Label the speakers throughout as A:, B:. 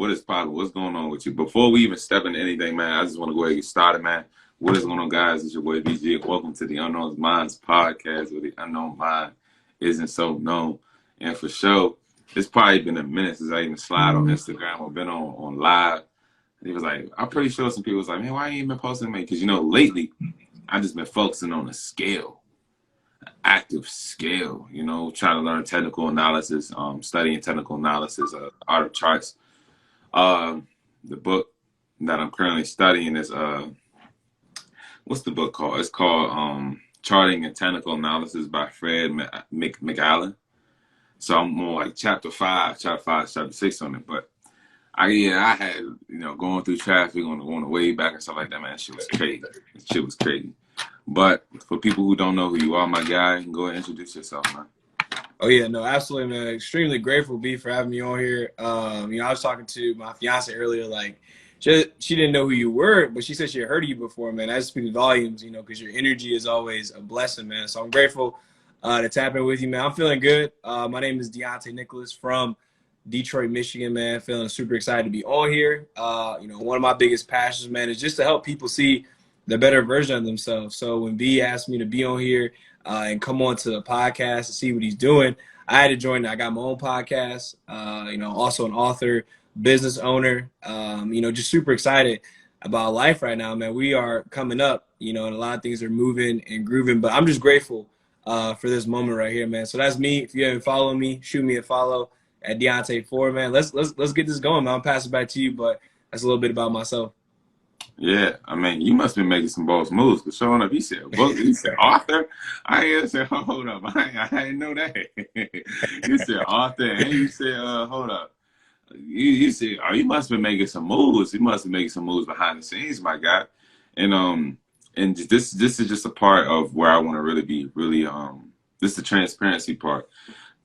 A: What is poppin'? What's going on with you? Before we even step into anything, man, I just want to go ahead and get started, man. What is going on, guys? It's your boy BG. Welcome to the Unknown Minds podcast, where the unknown mind isn't so known. And for sure, it's probably been a minute since I even slide on Instagram or been on live. And he was like, I'm pretty sure some people was like, man, why ain't you been posting, man? Because, lately, I just been focusing on the scale. Active scale, trying to learn technical analysis, studying technical analysis, art of charts. The book that I'm currently studying is what's the book called? It's called Charting and Technical Analysis by Fred McAllen. So I'm more like chapter 5, chapter 6 on it. But I had going through traffic on the way back and stuff like that, man. Shit was crazy. But for people who don't know who you are, my guy, go ahead and introduce yourself, man.
B: Oh, yeah, no, absolutely, man. Extremely grateful, B, for having me on here. I was talking to my fiance earlier, like, she didn't know who you were, but she said she had heard of you before, man. That speaks volumes, because your energy is always a blessing, man. So I'm grateful to tap in with you, man. I'm feeling good. My name is Deiontae Nicholas from Detroit, Michigan, man. Feeling super excited to be on here. One of my biggest passions, man, is just to help people see the better version of themselves. So when B asked me to be on here and come on to the podcast and see what he's doing, I had to join. I got my own podcast, also an author, business owner, just super excited about life right now, man. We are coming up, and a lot of things are moving and grooving, but I'm just grateful for this moment right here, man. So that's me. If you haven't followed me, shoot me a follow at Deiontae4, man. Let's get this going, man. I'll pass it back to you, but that's a little bit about myself.
A: Yeah, I mean, you must be making some boss moves. Because showing up, he said book, he said author. I said, hold up, I didn't know that. You said author, and you said, hold up. You said, oh, you must be making some moves. You must be making some moves behind the scenes, my guy. And this is just a part of where I want to really be, this is the transparency part.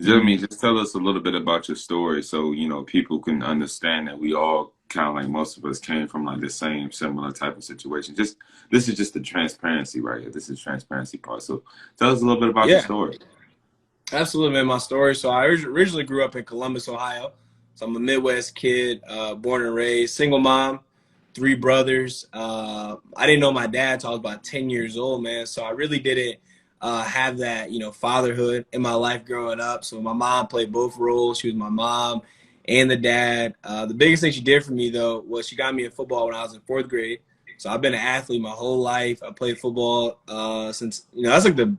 A: Just tell us a little bit about your story so, people can understand that we all kind of like most of us came from like the same similar type of situation. This is just the transparency right here. This is the transparency part. So tell us a little bit about your story.
B: Absolutely, man. My story. So I originally grew up in Columbus, Ohio. So I'm a Midwest kid, born and raised, single mom, 3 brothers. I didn't know my dad until I was about 10 years old, man. So I really didn't have that, fatherhood in my life growing up. So my mom played both roles. She was my mom and the dad. The biggest thing she did for me, though, was she got me in football when I was in 4th grade. So I've been an athlete my whole life. I played football since, that's like the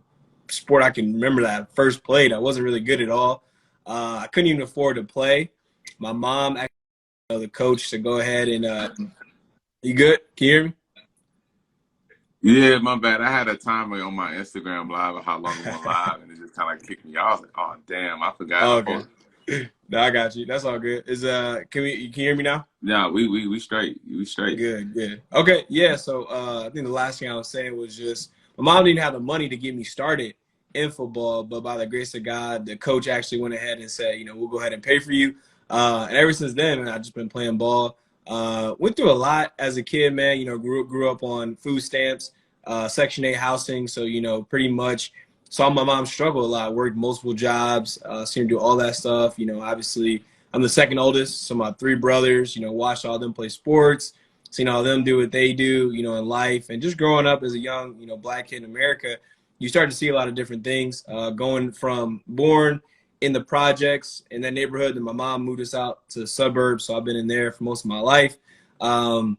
B: sport I can remember that I first played. I wasn't really good at all. I couldn't even afford to play. My mom actually the coach to go ahead and you good? Can you hear me?
A: Yeah, my bad. I had a timer on my Instagram live of how long it went live, and it just kind of kicked me off. Like, oh damn, I forgot.
B: Oh, okay. No, I got you. That's all good. Can you hear me now?
A: Yeah, we straight. We straight.
B: Good. Okay, yeah. So I think the last thing I was saying was just my mom didn't have the money to get me started in football, but by the grace of God, the coach actually went ahead and said, we'll go ahead and pay for you. And ever since then, man, I've just been playing ball. Went through a lot as a kid, man. Grew up on food stamps, Section 8 housing. So, pretty much saw my mom struggle a lot, worked multiple jobs, seen her do all that stuff. Obviously, I'm the second oldest. So my 3 brothers, watched all them play sports, seen all them do what they do, in life. And just growing up as a young, Black kid in America, you start to see a lot of different things, going from born in the projects in that neighborhood. And my mom moved us out to the suburbs. So I've been in there for most of my life. Then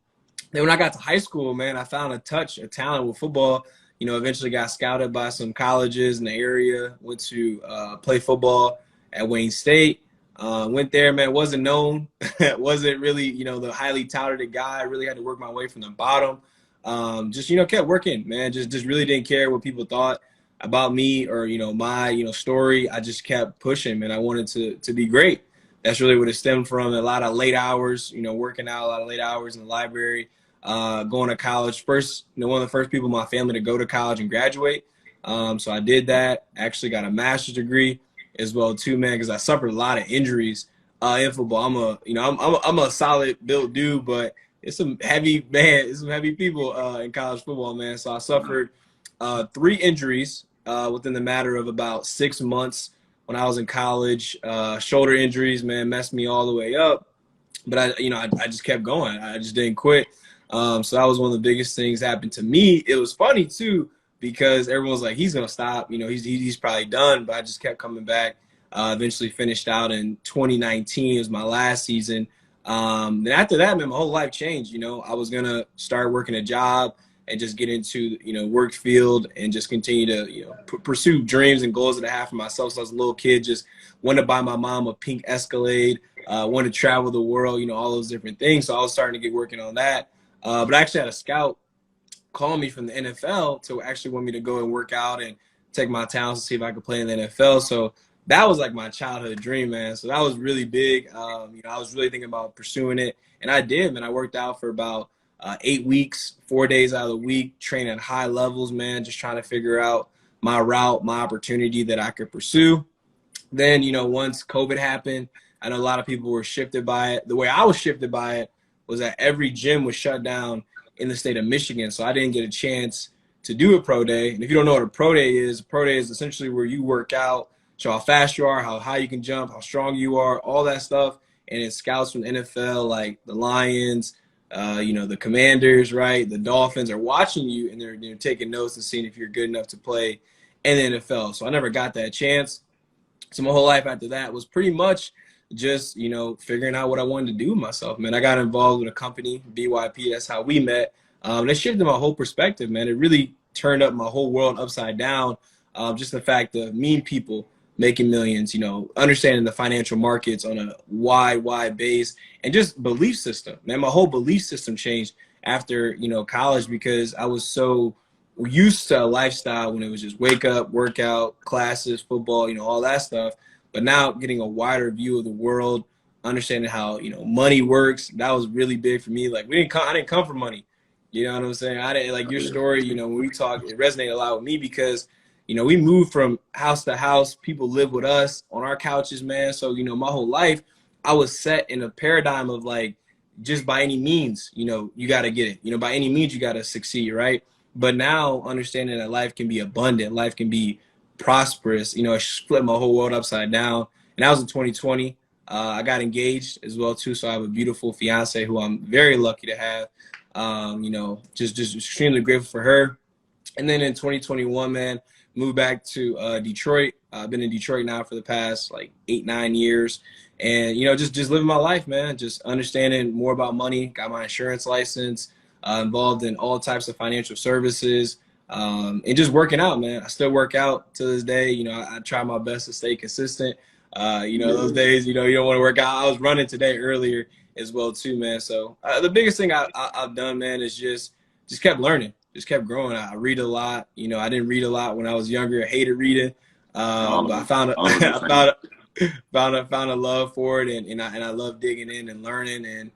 B: when I got to high school, man, I found a talent with football. Eventually got scouted by some colleges in the area, went to play football at Wayne State. Went there, man, wasn't known. Wasn't really, the highly touted guy. I really had to work my way from the bottom. Just, kept working, man. Just really didn't care what people thought about me or, my, story. I just kept pushing, man. I wanted to be great. That's really what it stemmed from. A lot of late hours, working out, a lot of late hours in the library, going to college. First, one of the first people in my family to go to college and graduate. So I did that. Actually got a master's degree as well too, man, because I suffered a lot of injuries in football. I'm a solid built dude, but it's some heavy people in college football, man. So I suffered 3 injuries within the matter of about 6 months when I was in college. Shoulder injuries, man, messed me all the way up. but I just kept going. I just didn't quit. So that was one of the biggest things that happened to me. It was funny too, because everyone was like, he's going to stop, he's probably done, but I just kept coming back. Eventually finished out in 2019. It was my last season. Then after that, man, my whole life changed. I was going to start working a job and just get into, work field and just continue to, pursue dreams and goals that I have for myself. So I was a little kid, just wanted to buy my mom a pink Escalade, wanted to travel the world, all those different things. So I was starting to get working on that. But I actually had a scout call me from the NFL to actually want me to go and work out and take my talents to see if I could play in the NFL. So that was like my childhood dream, man. So that was really big. I was really thinking about pursuing it, and I did, man. I worked out for about 8 weeks, 4 days out of the week, training at high levels, man, just trying to figure out my route, my opportunity that I could pursue. Then, once COVID happened, I know a lot of people were shifted by it. The way I was shifted by it was that every gym was shut down in the state of Michigan. So I didn't get a chance to do a pro day. And if you don't know what a pro day is essentially where you work out, show how fast you are, how high you can jump, how strong you are, all that stuff. And it's scouts from the NFL, like the Lions, the Commanders, right? The Dolphins are watching you, and they're taking notes and seeing if you're good enough to play in the NFL. So I never got that chance. So my whole life after that was pretty much just, figuring out what I wanted to do with myself, man. I got involved with a company, BYP. That's how we met. It shifted my whole perspective, man. It really turned up my whole world upside down. Just the fact of meeting people, making millions, understanding the financial markets on a wide base, and just belief system, man. My whole belief system changed after, college, because I was so used to a lifestyle when it was just wake up, workout, classes, football, all that stuff. But now getting a wider view of the world, understanding how, money works, that was really big for me. Like I didn't come for money. You know what I'm saying? I didn't, like your story, when we talk, it resonated a lot with me because, we moved from house to house. People live with us on our couches, man. So, my whole life I was set in a paradigm of like, just by any means, you got to get it. By any means, you got to succeed, right? But now understanding that life can be abundant, life can be prosperous, it split my whole world upside down. And that was in 2020. I got engaged as well too. So I have a beautiful fiance who I'm very lucky to have. Just extremely grateful for her. And then in 2021, man, moved back to Detroit. I've been in Detroit now for the past like 8-9 years. And, just living my life, man, just understanding more about money, got my insurance license, involved in all types of financial services, and just working out, man. I still work out to this day. I try my best to stay consistent. Those days, you don't want to work out. I was running today earlier as well too, man. So the biggest thing I've done, man, is just kept learning, just kept growing. I read a lot. I didn't read a lot when I was younger. I hated reading, but I found found a love for it, and I love digging in and learning. And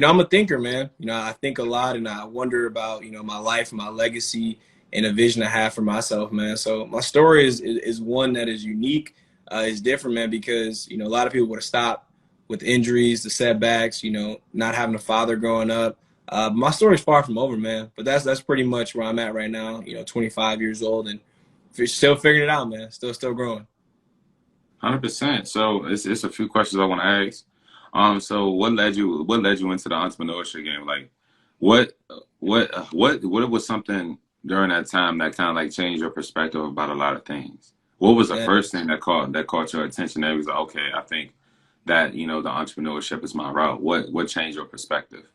B: I'm a thinker, man. I think a lot, and I wonder about my life and my legacy and a vision I have for myself, man. So my story is one that is unique. It's different, man, because a lot of people would have stopped with injuries, the setbacks, not having a father growing up. My story is far from over, man. But that's pretty much where I'm at right now. 25 years old, and still figuring it out, man. Still growing.
A: 100%. So it's a few questions I want to ask. So what led you into the entrepreneurship game? Like, what was something during that time that kind of like changed your perspective about a lot of things? What was the first thing that caught your attention? That was like, okay, I think that the entrepreneurship is my route. What changed your perspective?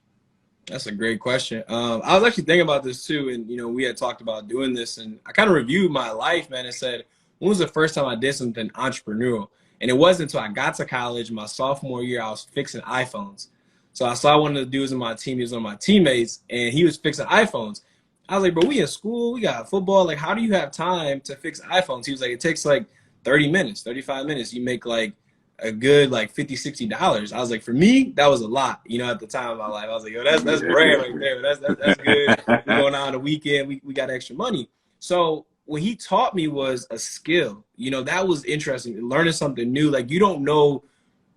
B: That's a great question. I was actually thinking about this too, and we had talked about doing this, and I kind of reviewed my life, man, and said, when was the first time I did something entrepreneurial? And it wasn't until I got to college, my sophomore year, I was fixing iPhones. So I saw one of the dudes in my team, he was one of my teammates, and he was fixing iPhones. I was like, bro, we in school, we got football. Like, how do you have time to fix iPhones? He was like, it takes like 30 minutes, 35 minutes. You make like a good like $50-$60. I was like, for me, that was a lot, at the time of my life. I was like, yo, that's bread right there. That's good. We're going out on the weekend, we got extra money. So what he taught me was a skill. That was interesting. Learning something new. Like, you don't know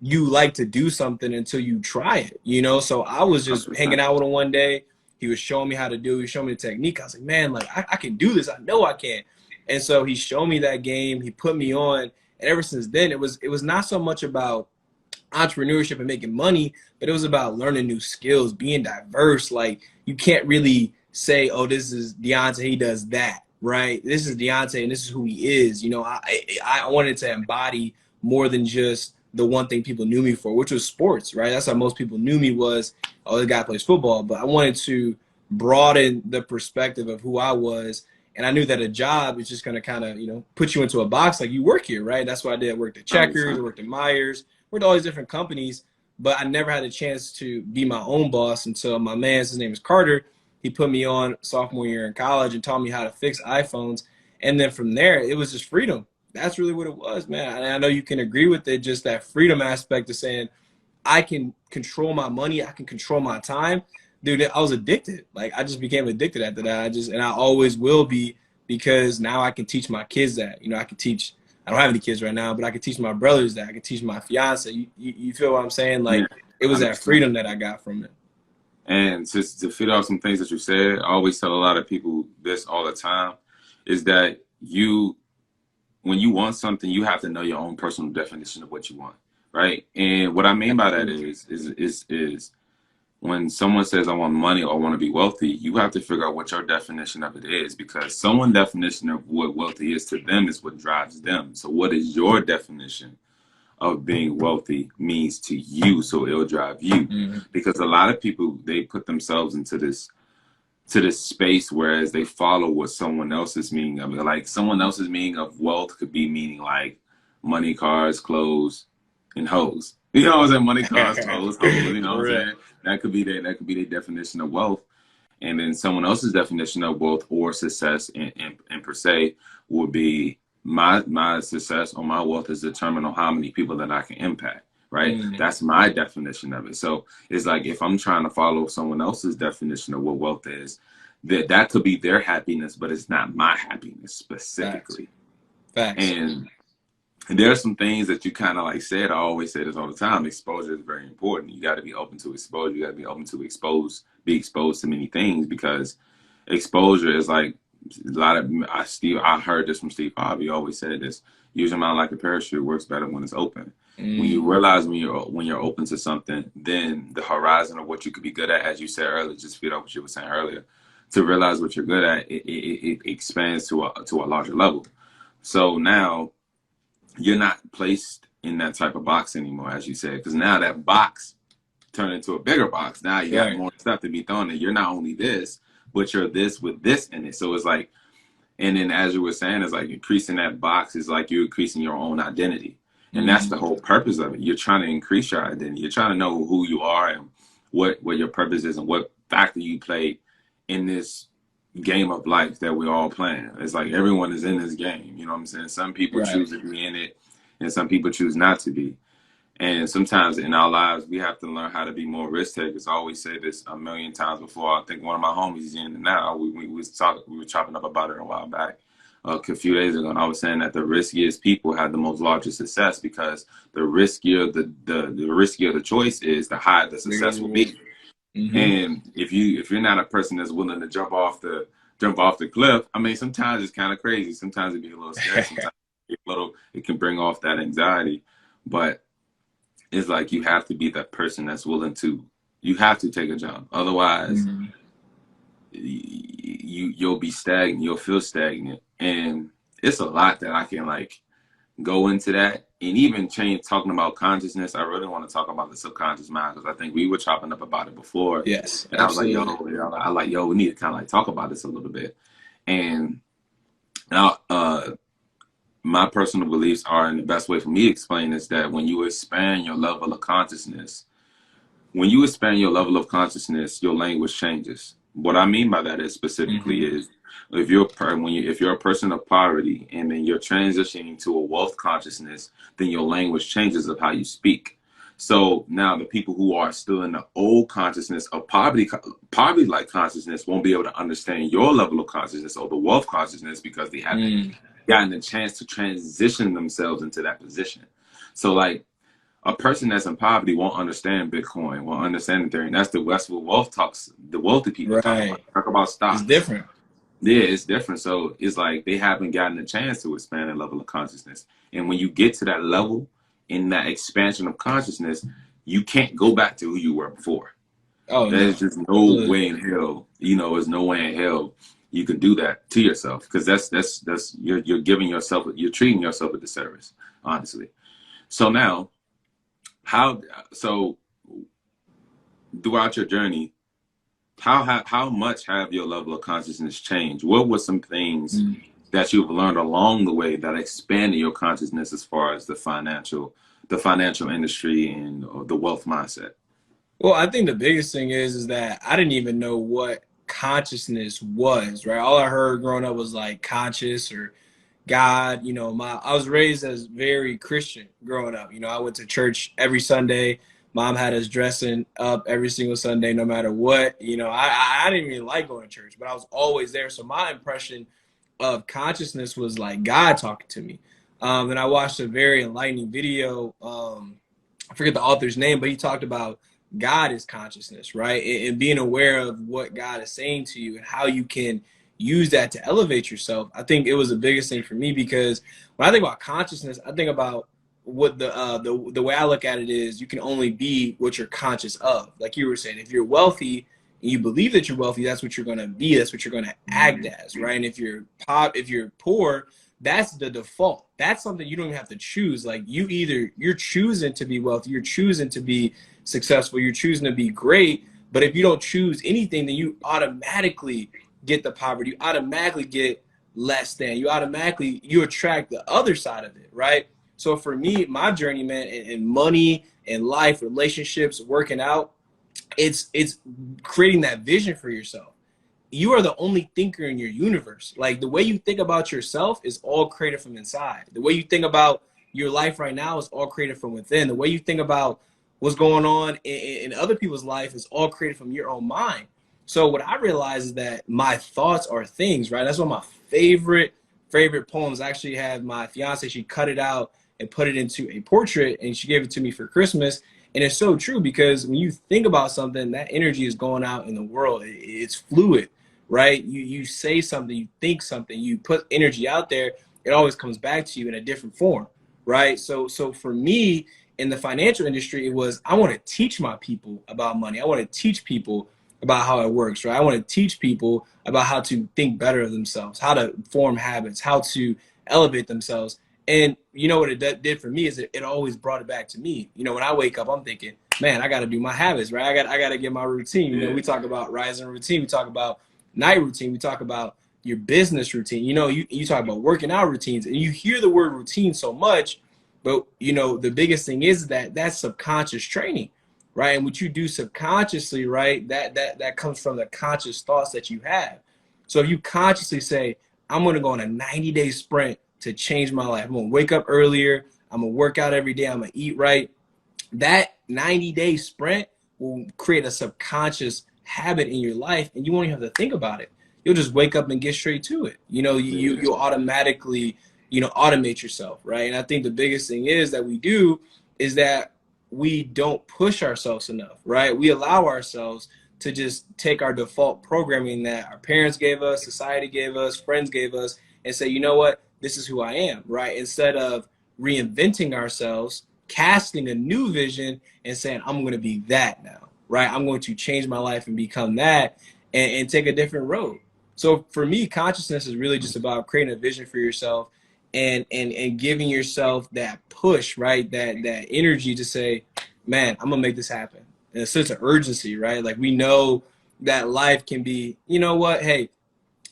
B: you like to do something until you try it, So I was just hanging out with him one day. He was showing me how to do it. He showed me the technique. I was like, man, like I can do this. I know I can. And so he showed me that game. He put me on. And ever since then, it was not so much about entrepreneurship and making money, but it was about learning new skills, being diverse. Like, you can't really say, oh, this is Deiontae, he does that, right? This is Deiontae and this is who he is. You know, I wanted to embody more than just the one thing people knew me for, which was sports, right? That's how most people knew me was, oh, this guy plays football. But I wanted to broaden the perspective of who I was. And I knew that a job is just going to kind of, you know, put you into a box. Like, you work here, right? That's what I did. I worked at Checkers, I worked at Myers, worked at all these different companies, but I never had a chance to be my own boss until my man, his name is Carter, he put me on sophomore year in college and taught me how to fix iPhones. And then from there, it was just freedom. That's really what it was, man. And I know you can agree with it, just that freedom aspect of saying, I can control my money, I can control my time. Dude, I was addicted. Like, I just became addicted after that. And I always will be, because now I can teach my kids that. You know, I don't have any kids right now, but I can teach my brothers that. I can teach my fiance. You feel what I'm saying? Like, it was that freedom that I got from it.
A: And just to fit off some things that you said, I always tell a lot of people this all the time, is that when you want something, you have to know your own personal definition of what you want, right? And what I mean by that is when someone says, I want money or I want to be wealthy, you have to figure out what your definition of it is, because someone's definition of what wealthy is to them is what drives them. So what is your definition of being wealthy means to you? So it'll drive you. Mm-hmm. Because a lot of people, they put themselves into this space, whereas they follow what someone else's meaning of it. Like, someone else's meaning of wealth could be meaning like money, cars, clothes, and hoes. You know what I'm saying? Money, cars, clothes, hoes. You know what I'm saying? That could be their definition of wealth. And then someone else's definition of wealth or success in per se would be my success or my wealth is determined on how many people that I can impact. Right? Mm-hmm. That's my definition of it. So it's like, if I'm trying to follow someone else's definition of what wealth is, that could be their happiness, but it's not my happiness specifically. Facts. And there are some things that you kind of like said. I always say this all the time. Exposure is very important. You got to be open to exposure. You got to be open to be exposed to many things, because exposure is like a lot of I heard this from Steve Harvey. He always said this: use your mind like a parachute. Works better when it's open. When you realize when you're open to something, then the horizon of what you could be good at, as you said earlier, just feed off what you were saying earlier, to realize what you're good at, it expands to a larger level. So now you're not placed in that type of box anymore, as you said, because now that box turned into a bigger box. Now you got more stuff to be thrown in. You're not only this, but you're this with this in it. So it's like, and then as you were saying, it's like increasing that box is like you're increasing your own identity. And that's the whole purpose of it. You're trying to increase your identity. You're trying to know who you are and what your purpose is and what factor you play in this game of life that we're all playing. It's like everyone is in this game. You know what I'm saying? Some people choose to be in it and some people choose not to be. And sometimes in our lives, we have to learn how to be more risk takers. I always say this a million times before. I think one of my homies is in it now. We were chopping up about it a while back. A few days ago, and I was saying that the riskiest people have the most larger success, because the riskier the choice is, the higher the success will be. Mm-hmm. And if you're not a person that's willing to jump off the cliff, I mean, sometimes it's kind of crazy. Sometimes it be a little scary. Sometimes it can bring off that anxiety, but it's like you have to be that person that's willing to. You have to take a jump, otherwise. Mm-hmm. You'll be stagnant. You'll feel stagnant, and it's a lot that I can like go into that, and even talking about consciousness. I really want to talk about the subconscious mind, because I think we were chopping up about it before.
B: Yes,
A: and absolutely. I was like, yo, we need to kind of like talk about this a little bit. And now, my personal beliefs are, and the best way for me to explain is that when you expand your level of consciousness, your language changes. What I mean by that is specifically is if you're a person of poverty and then you're transitioning to a wealth consciousness, then your language changes of how you speak. So now the people who are still in the old consciousness of poverty-like consciousness won't be able to understand your level of consciousness or the wealth consciousness, because they haven't gotten a chance to transition themselves into that position. So like, a person that's in poverty won't understand Bitcoin, won't understand Ethereum. That's what wealth talks. The wealthy people talk about stocks.
B: It's different.
A: Yeah, it's different. So it's like they haven't gotten a chance to expand their level of consciousness. And when you get to that level, in that expansion of consciousness, you can't go back to who you were before.
B: Oh no,
A: There's just no way in hell, there's no way in hell you can do that to yourself, because that's you're giving yourself, you're treating yourself a disservice, honestly. So now, so throughout your journey, how much have your level of consciousness changed? What were some things that you've learned along the way that expanded your consciousness as far as the financial industry and the wealth mindset?
B: Well, I think the biggest thing is that I didn't even know what consciousness was, right? All I heard growing up was like conscious or God. I was raised as very Christian growing up. I went to church every Sunday. Mom had us dressing up every single Sunday, no matter what. I didn't even like going to church, but I was always there. So my impression of consciousness was like God talking to me. And I watched a very enlightening video. I forget the author's name, but he talked about God is consciousness, right? And being aware of what God is saying to you and how you can use that to elevate yourself. I think it was the biggest thing for me, because when I think about consciousness, I think about what the way I look at it is, you can only be what you're conscious of. Like you were saying, if you're wealthy and you believe that you're wealthy, that's what you're going to be. That's what you're going to act as, right? And if you're poor, that's the default. That's something you don't even have to choose. Like you're choosing to be wealthy, you're choosing to be successful, you're choosing to be great. But if you don't choose anything, then you automatically get the poverty, you automatically get less than, you attract the other side of it, right? So for me, my journey, man, in money and life, relationships, working out, it's creating that vision for yourself. You are the only thinker in your universe. Like the way you think about yourself is all created from inside. The way you think about your life right now is all created from within. The way you think about what's going on in other people's life is all created from your own mind. So what I realize is that my thoughts are things, right? That's one of my favorite poems. I actually have my fiance, she cut it out and put it into a portrait, and she gave it to me for Christmas. And it's so true, because when you think about something, that energy is going out in the world. It's fluid, right? You say something, you think something, you put energy out there, it always comes back to you in a different form, right? So for me in the financial industry, it was, I want to teach my people about money. I want to teach people about how it works, right? I want to teach people about how to think better of themselves, how to form habits, how to elevate themselves. And you know what it did for me is it always brought it back to me. When I wake up, I'm thinking, man, I got to do my habits, right? I got to get my routine. We talk about rising routine. We talk about night routine. We talk about your business routine. You talk about working out routines, and you hear the word routine so much, but the biggest thing is that that's subconscious training, right? And what you do subconsciously, right, that comes from the conscious thoughts that you have. So if you consciously say, I'm going to go on a 90-day sprint to change my life, I'm going to wake up earlier, I'm going to work out every day, I'm going to eat right, that 90-day sprint will create a subconscious habit in your life, and you won't even have to think about it. You'll just wake up and get straight to it. You'll automatically, automate yourself, right? And I think the biggest thing is that we do is that we don't push ourselves enough, right? We allow ourselves to just take our default programming that our parents gave us, society gave us, friends gave us, and say, you know what, this is who I am, right? Instead of reinventing ourselves, casting a new vision and saying, I'm going to be that now, right? I'm going to change my life and become that, and take a different road. So for me, consciousness is really just about creating a vision for yourself and giving yourself that push, right? That energy to say, man, I'm gonna make this happen. And a sense of urgency, right? Like we know that life can be, you know what, hey,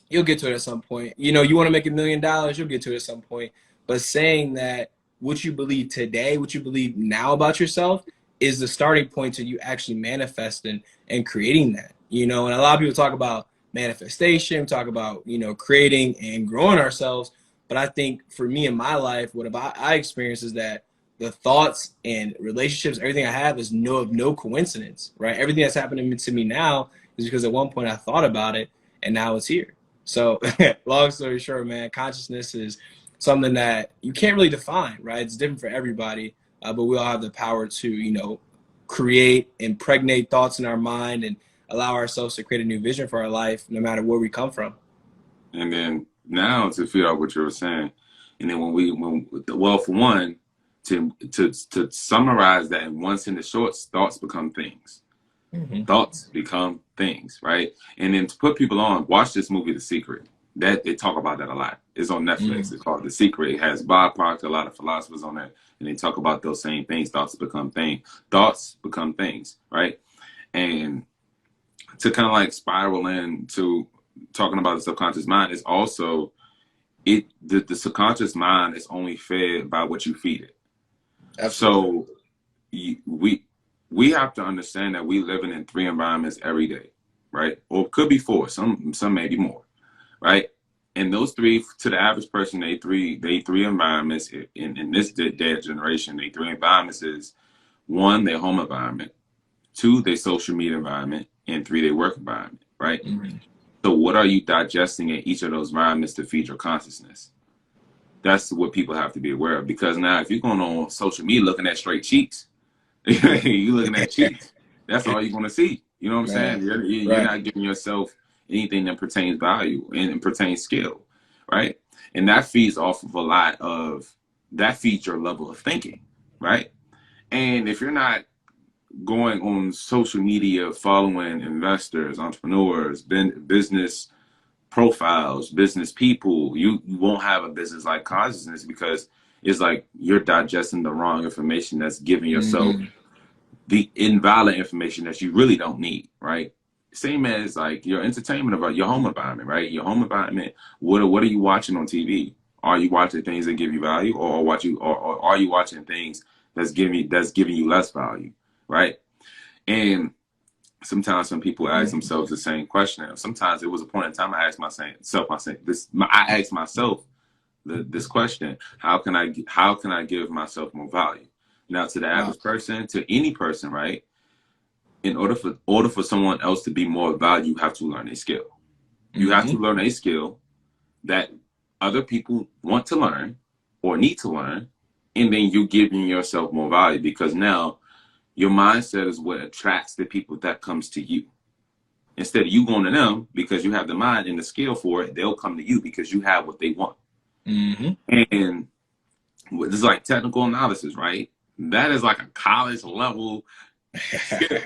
B: you'll get to it at some point. You want to make $1 million, you'll get to it at some point. But saying that what you believe today, what you believe now about yourself is the starting point to you actually manifesting and creating that. And a lot of people talk about manifestation, talk about, creating and growing ourselves. But I think for me in my life, what I experience is that the thoughts and relationships, everything I have is no coincidence, right? Everything that's happening to me now is because at one point I thought about it and now it's here. So long story short, man, consciousness is something that you can't really define, right? It's different for everybody, but we all have the power to, create, impregnate thoughts in our mind and allow ourselves to create a new vision for our life, no matter where we come from. And
A: then now to feed off what you were saying, and then for one, to summarize that in one sentence short, thoughts become things. Thoughts become things, right? And then to put people on, watch this movie, The Secret. That they talk about that a lot. It's on Netflix. It's called The Secret. It has Bob Proctor, a lot of philosophers on there, and they talk about those same things. Thoughts become things. Thoughts become things, right? And to kind of like spiral into talking about the subconscious mind is also the subconscious mind is only fed by what you feed it. Absolutely. So we have to understand that we living in 3 environments every day, right? Or it could be 4, some maybe more, right? And those 3, to the average person, they three environments in this day of generation. They 3 environments is 1, their home environment, 2, their social media environment, and 3, their work environment, right? So what are you digesting in each of those environments to feed your consciousness? That's what people have to be aware of. Because now if you're going on social media looking at straight cheeks, you looking at cheeks, that's all you're going to see. You know what I'm saying? You're not giving yourself anything that pertains value and pertains skill, right? And that feeds off of that feeds your level of thinking, right? And if you're not going on social media, following investors, entrepreneurs, business profiles, business people, you won't have a business like consciousness, because it's like you're digesting the wrong information that's giving yourself the invalid information that you really don't need, right? Same as like your entertainment, about your home environment, right? Your home environment, what are you watching on TV? Are you watching things that give you value, or are you watching things that's giving you less value, right? And sometimes some people ask themselves the same question. Sometimes it was a point in time I asked myself this question: how can I give myself more value? Now, to the average person, to any person, right? In order for someone else to be more valued, you have to learn a skill. You have to learn a skill that other people want to learn or need to learn, and then you're giving yourself more value, because now your mindset is what attracts the people that comes to you. Instead of you going to them because you have the mind and the skill for it, they'll come to you because you have what they want. And this is like technical analysis, right? That is like a college level skill,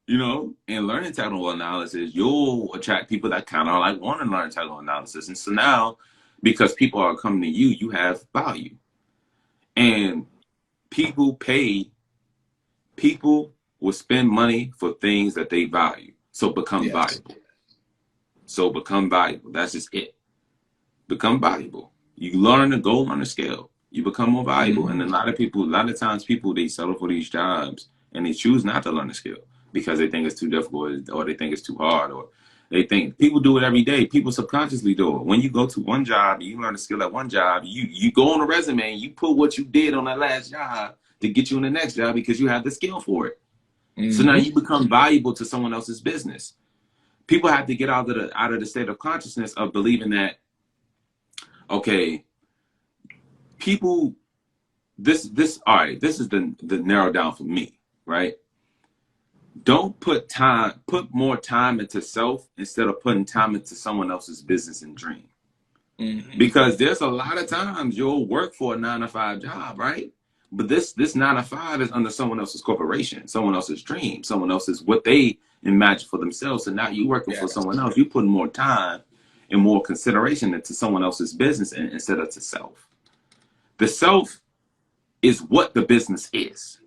A: you know? And learning technical analysis, you'll attract people that kind of like want to learn technical analysis. And so now, because people are coming to you, you have value. And people will spend money for things that they value. So become valuable. That's just it. Become valuable. You learn to go on a scale. You become more valuable. And a lot of times people, they settle for these jobs and they choose not to learn a skill because they think it's too difficult, or they think it's too hard, or they think people do it every day. People subconsciously do it. When you go to one job, you learn a skill at one job, you go on a resume and you put what you did on that last job to get you in the next job because you have the skill for it. So now you become valuable to someone else's business. People have to get out of the state of consciousness of believing that, okay, people, this is the narrow down for me, right? Don't put more time into self instead of putting time into someone else's business and dream. Because there's a lot of times you'll work for a 9-to-5 job, right? But this 9-to-5 is under someone else's corporation, someone else's dream, someone else's what they imagine for themselves. And now you're working for someone else. You put more time and more consideration into someone else's business instead of to self. The self is what the business is.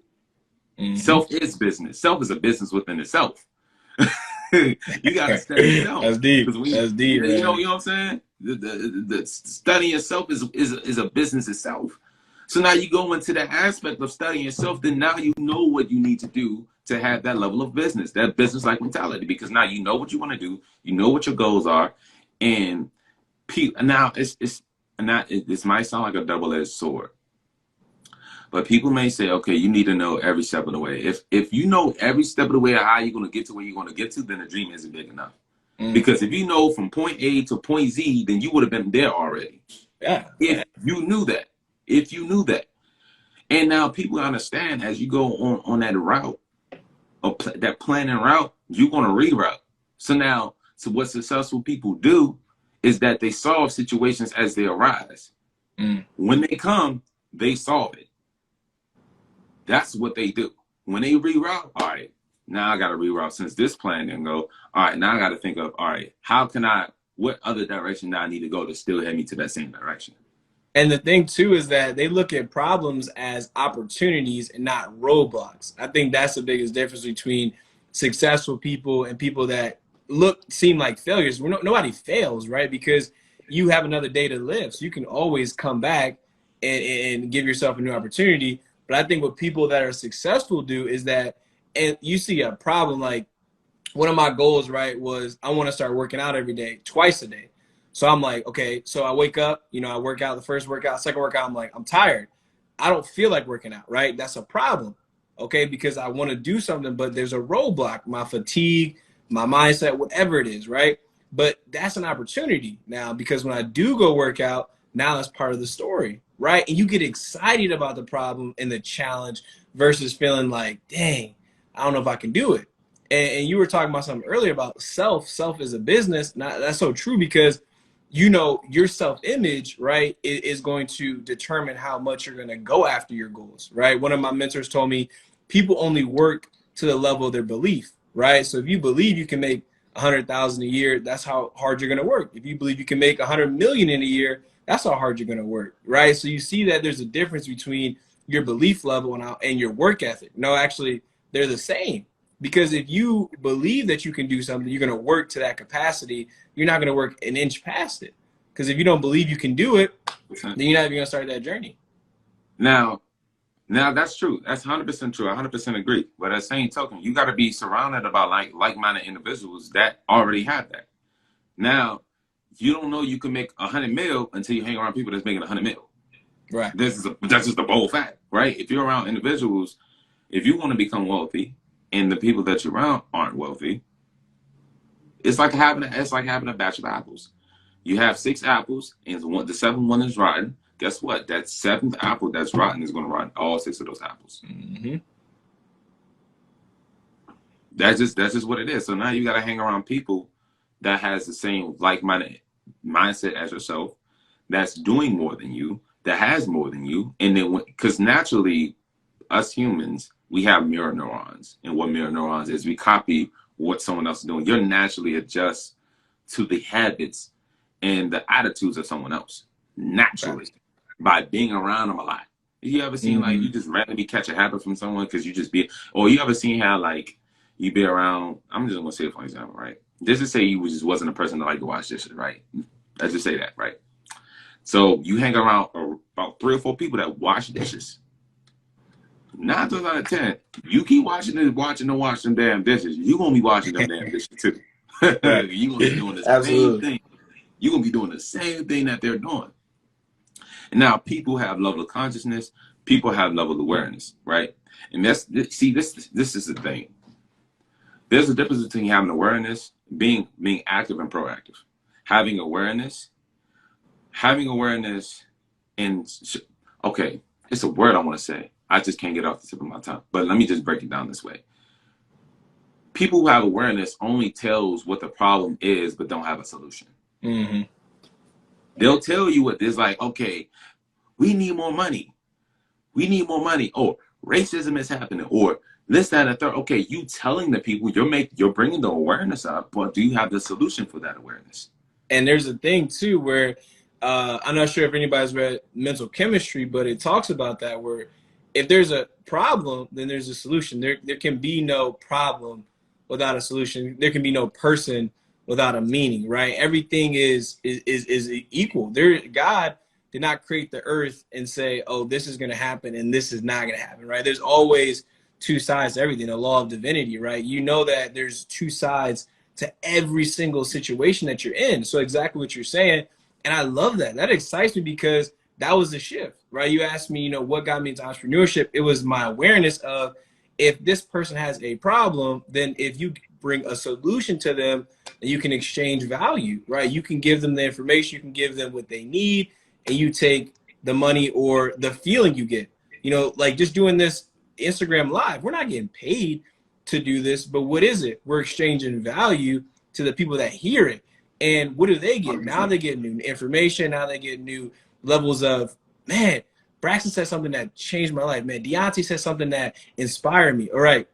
A: Self is business. Self is a business within itself. You gotta study yourself.
B: That's deep. That's deep.
A: You know what I'm saying? The studying yourself is a business itself. So now you go into that aspect of studying yourself, then now you know what you need to do to have that level of business, that business-like mentality, because now you know what you want to do, you know what your goals are, and now this might sound like a double-edged sword, but people may say, okay, you need to know every step of the way. If you know every step of the way of how you're going to get to where you're going to get to, then the dream isn't big enough. Because if you know from point A to point Z, then you would have been there already. If you knew that. And now people understand, as you go on that route, or that planning route, you're going to reroute. So what successful people do is that they solve situations as they arise. When they come, they solve it. That's what they do. When they reroute, all right, now I got to reroute since this plan didn't go. All right, now I got to think of, all right, what other direction do I need to go to still head me to that same direction?
B: And the thing too is that they look at problems as opportunities and not roadblocks. I think that's the biggest difference between successful people and people that seem like failures. Nobody fails, right? Because you have another day to live, so you can always come back and give yourself a new opportunity. But I think what people that are successful do is that, and you see a problem, like one of my goals, right, was I want to start working out every day, twice a day. So I'm like, okay, so I wake up, I work out the first workout, second workout, I'm like, I'm tired. I don't feel like working out, right? That's a problem, okay, because I want to do something, but there's a roadblock, my fatigue, my mindset, whatever it is, right? But that's an opportunity now, because when I do go work out, now that's part of the story, right? And you get excited about the problem and the challenge versus feeling like, dang, I don't know if I can do it. And you were talking about something earlier about self is a business. Now, that's so true, because your self-image, right, is going to determine how much you're going to go after your goals, right? One of my mentors told me people only work to the level of their belief, right? So if you believe you can make 100,000 a year, that's how hard you're going to work. If you believe you can make 100 million in a year, that's how hard you're going to work, right? So you see that there's a difference between your belief level and your work ethic. No, actually, they're the same. Because if you believe that you can do something, you're going to work to that capacity. You're not going to work an inch past it. Because if you don't believe you can do it, then you're not even going to start that journey.
A: Now that's true. That's 100% true. I 100% agree. But at the same token, you got to be surrounded by like-minded individuals that already have that. Now, you don't know you can make 100 mil until you hang around people that's making 100 mil.
B: Right.
A: That's just a bold fact, right? If you're around individuals, if you want to become wealthy, and the people that you're around aren't wealthy, it's like having a batch of apples. You have 6 apples, and the 7th one is rotten. Guess what? That 7th apple that's rotten is going to rotten all 6 of those apples.
B: Mm-hmm.
A: That's just what it is. So now you got to hang around people that has the same like-minded mindset as yourself, that's doing more than you, that has more than you, and then because naturally, us humans, we have mirror neurons, and what mirror neurons is, we copy what someone else is doing. You're naturally adjust to the habits and the attitudes of someone else naturally by being around them a lot. You ever seen like you just randomly catch a habit from someone because you just be, or you ever seen how like you be around? I'm just gonna say it for example, right? Just to say you just wasn't a person that liked to wash dishes, right? Let's just say that, right? So you hang around about 3 or 4 people that wash dishes. 9 times out of 10, you keep watching them damn dishes. You're gonna be washing them damn dishes too. You're gonna be doing the same thing. You're gonna be doing the same thing that they're doing. And now people have level of consciousness, people have level of awareness, right? And this is the thing. There's a difference between having awareness, being active and proactive. Having awareness, and okay, it's a word I want to say. I just can't get off the tip of my tongue. But let me just break it down this way. People who have awareness only tells what the problem is, but don't have a solution.
B: Mm-hmm.
A: They'll tell you what is like, okay, we need more money. Or racism is happening. Or this, that, and the third. Okay, you telling the people, you're bringing the awareness up, but do you have the solution for that awareness?
B: And there's a thing too where I'm not sure if anybody's read Mental Chemistry, but it talks about that where if there's a problem, then there's a solution. There can be no problem without a solution. There can be no person without a meaning, right? Everything is equal. God did not create the earth and say, oh, this is going to happen and this is not going to happen, right? There's always 2 sides to everything, a law of divinity, right? You know that there's 2 sides to every single situation that you're in. So exactly what you're saying. And I love that. That excites me because that was the shift, right? You asked me, what got me into entrepreneurship? It was my awareness of if this person has a problem, then if you bring a solution to them, then you can exchange value, right? You can give them the information, you can give them what they need, and you take the money or the feeling you get. Like just doing this Instagram Live, we're not getting paid to do this, but what is it? We're exchanging value to the people that hear it. And what do they get? Now they get new information. Now they get new levels of, man, Braxton said something that changed my life, man. Deiontae said something that inspired me. All right.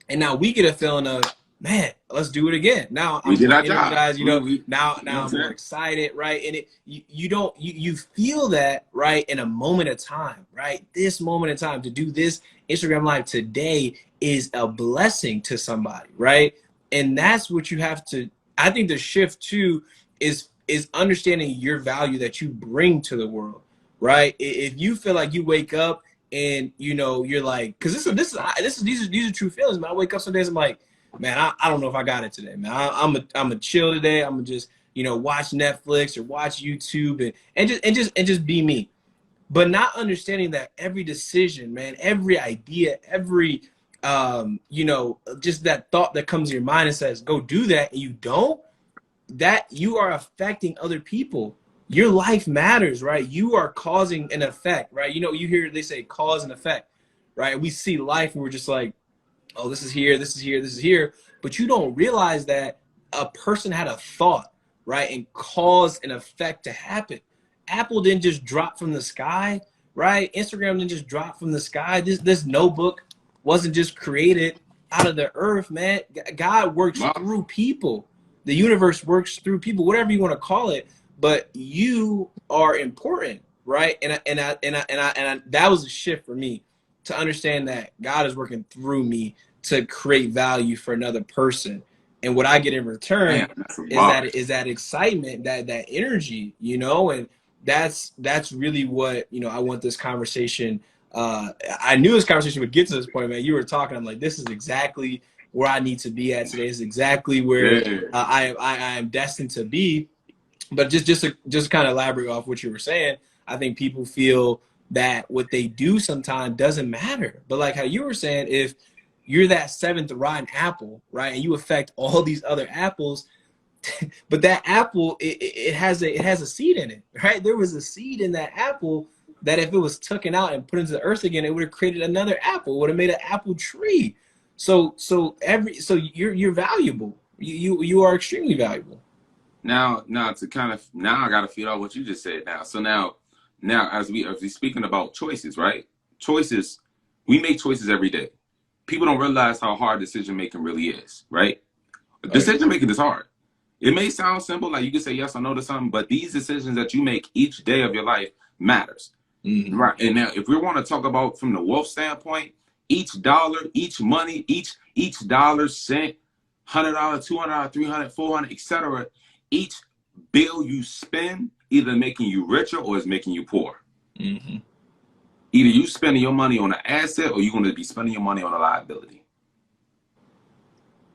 B: And now we get a feeling of, man, let's do it again. Now
A: We
B: I'm
A: did
B: more
A: our job.
B: energized, you know. Now
A: You know what I'm
B: I'm more
A: saying?
B: excited, right? And you feel that, right, in a moment of time, right? This moment in time to do this Instagram live today is a blessing to somebody, right? And that's what you have to. I think the shift too is understanding your value that you bring to the world, right? If you feel like you wake up and you know you're like, because these are true feelings, man. I wake up some days I'm like, man, I don't know if I got it today, man. I'm a chill today. I'm gonna just watch Netflix or watch YouTube and just be me. But not understanding that every decision, man, every idea, every just that thought that comes to your mind and says go do that, and you don't, that you are affecting other people. Your life matters, right? You are causing an effect, right? You hear they say cause and effect, right? We see life and we're just like, oh, this is here, this is here, this is here. But you don't realize that a person had a thought, right? And caused an effect to happen. Apple didn't just drop from the sky, right? Instagram didn't just drop from the sky. This notebook wasn't just created out of the earth, man. God works
A: Wow.
B: through people. The universe works through people, whatever you want to call it. But you are important, right? And that was a shift for me to understand that God is working through me to create value for another person. And what I get in return
A: Man, that's a
B: is
A: bar.
B: that excitement, that energy, and that's really what, I want this conversation. I knew this conversation would get to this point, man. You were talking, I'm like, this is exactly where I need to be at today. This is exactly where
A: Yeah.
B: I am destined to be. But just kind of elaborate off what you were saying, I think people feel that what they do sometimes doesn't matter. But like how you were saying, if you're that seventh rotten apple, right, and you affect all these other apples, but that apple, it has a seed in it, right? There was a seed in that apple that if it was taken out and put into the earth again, it would have created another apple. It would have made an apple tree. So you're valuable. You are extremely valuable.
A: Now to kind of now I gotta feed off what you just said now. So now as we speaking about choices, right? Choices, we make choices every day. People don't realize how hard decision making really is, right? Decision making is hard. It may sound simple, like you can say yes or no to something, but these decisions that you make each day of your life matters.
B: Mm-hmm.
A: Right. And now if we want to talk about from the wealth standpoint, each dollar, each money, each dollar, cent, $100, $200, $300, $400, etc. Each bill you spend either making you richer or is making you poor.
B: Mm-hmm.
A: Either you spending your money on an asset or you're going to be spending your money on a liability.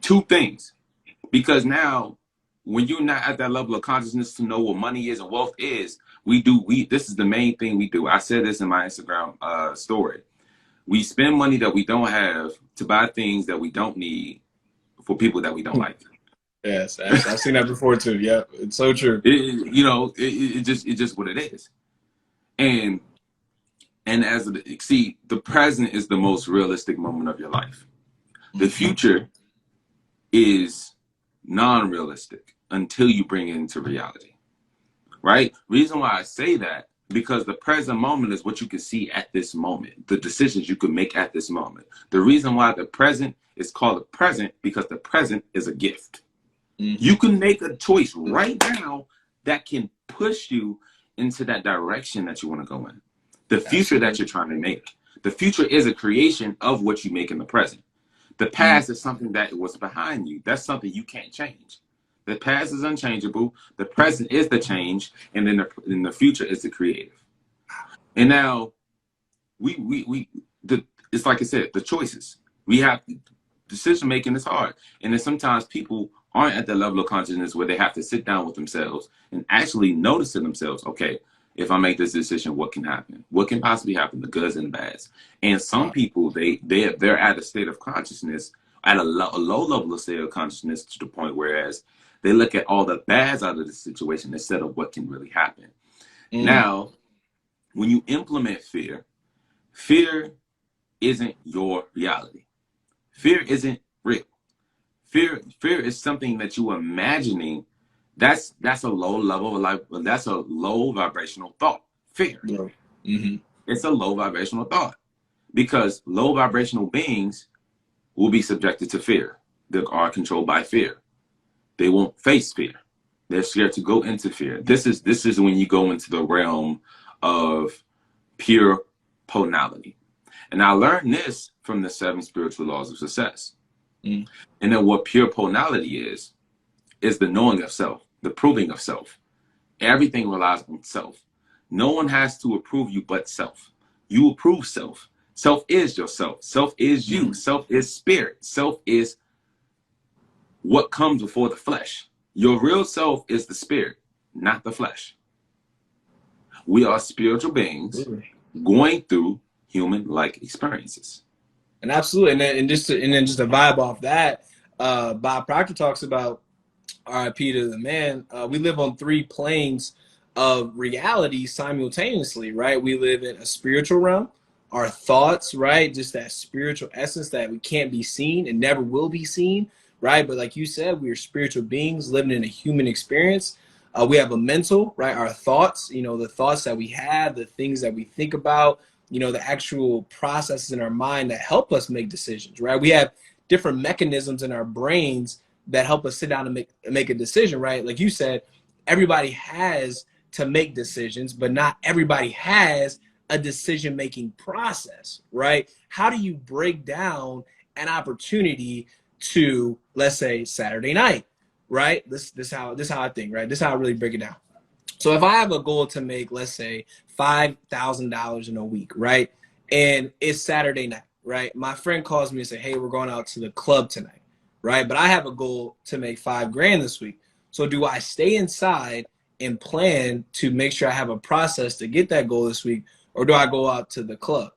A: Two things. Because now, when you're not at that level of consciousness to know what money is and wealth is, this is the main thing we do. I said this in my Instagram story. We spend money that we don't have to buy things that we don't need for people that we don't like.
B: Yes, I've seen that before too. Yeah, it's so true.
A: It just what it is. And the present is the most realistic moment of your life. The future is non-realistic until you bring it into reality. Right? Reason why I say that, because the present moment is what you can see at this moment, the decisions you can make at this moment. The reason why the present is called the present, because the present is a gift. Mm-hmm. You can make a choice right now that can push you into that direction that you want to go in. The future that you're trying to make. The future is a creation of what you make in the present. The past is something that was behind you. That's something you can't change. The past is unchangeable. The present is the change, and then the future is the creative. And now, it's like I said, the choices. We have decision making is hard, and then sometimes people aren't at the level of consciousness where they have to sit down with themselves and actually notice to themselves, okay, if I make this decision, what can happen? What can possibly happen? The goods and the bads. And some people, they're at a state of consciousness, at a low level of state of consciousness, to the point whereas they look at all the bads out of the situation instead of what can really happen. Now, when you implement fear isn't your reality. Fear isn't real. Fear is something that you're imagining. That's a low level of life. That's a low vibrational thought. Fear.
B: Yeah. Mm-hmm.
A: It's a low vibrational thought, because low vibrational beings will be subjected to fear. They are controlled by fear. They won't face fear. They're scared to go into fear. This is when you go into the realm of pure tonality. And I learned this from the 7 spiritual laws of success. And then what pure tonality is the knowing of self, the proving of self. Everything relies on self. No one has to approve you but self. You approve self. Self is yourself. Self is you. Self is spirit. Self is what comes before the flesh. Your real self is the spirit, not the flesh. We are spiritual beings going through human-like experiences.
B: And absolutely, and then just a vibe off that. Bob Proctor talks about, R.I.P. to the man. We live on 3 planes of reality simultaneously, right? We live in a spiritual realm, our thoughts, right? Just that spiritual essence that we can't be seen and never will be seen, right? But like you said, we are spiritual beings living in a human experience. We have a mental, right? Our thoughts, the thoughts that we have, the things that we think about, the actual processes in our mind that help us make decisions, right? We have different mechanisms in our brains that help us sit down and make a decision, right? Like you said, everybody has to make decisions, but not everybody has a decision-making process, right? How do you break down an opportunity to, let's say, Saturday night, right? This how I think, right? This is how I really break it down. So if I have a goal to make, let's say, $5,000 in a week, right? And it's Saturday night, right? My friend calls me and says, hey, we're going out to the club tonight, right? But I have a goal to make $5,000 this week. So do I stay inside and plan to make sure I have a process to get that goal this week, or do I go out to the club?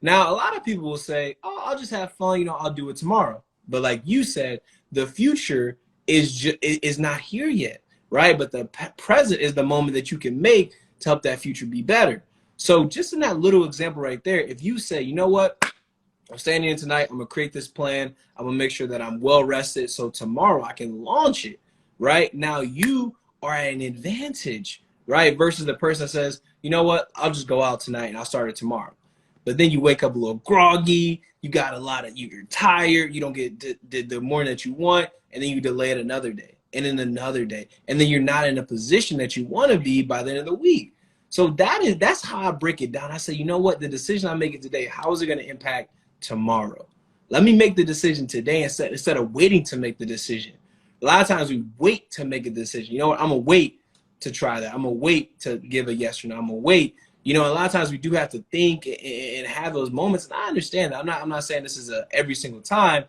B: Now, a lot of people will say, oh, I'll just have fun, I'll do it tomorrow. But like you said, the future is not here yet, right? But the present is the moment that you can make to help that future be better. So just in that little example right there, if you say, you know what, I'm standing in tonight, I'm gonna create this plan, I'm gonna make sure that I'm well rested so tomorrow I can launch it, right? Now you are at an advantage, right? Versus the person that says, you know what, I'll just go out tonight and I'll start it tomorrow. But then you wake up a little groggy, you got a lot of, you're tired, you don't get the morning that you want, and then you delay it another day, and then another day, and then you're not in a position that you want to be by the end of the week. So that's how I break it down. I say, you know what, the decision I'm making today, how is it going to impact tomorrow? Let me make the decision today instead of waiting to make the decision. A lot of times we wait to make a decision. You know what, I'm going to wait to try that. I'm going to wait to give a yes or no. I'm going to wait. A lot of times we do have to think and have those moments. And I understand that. I'm not saying this is every single time,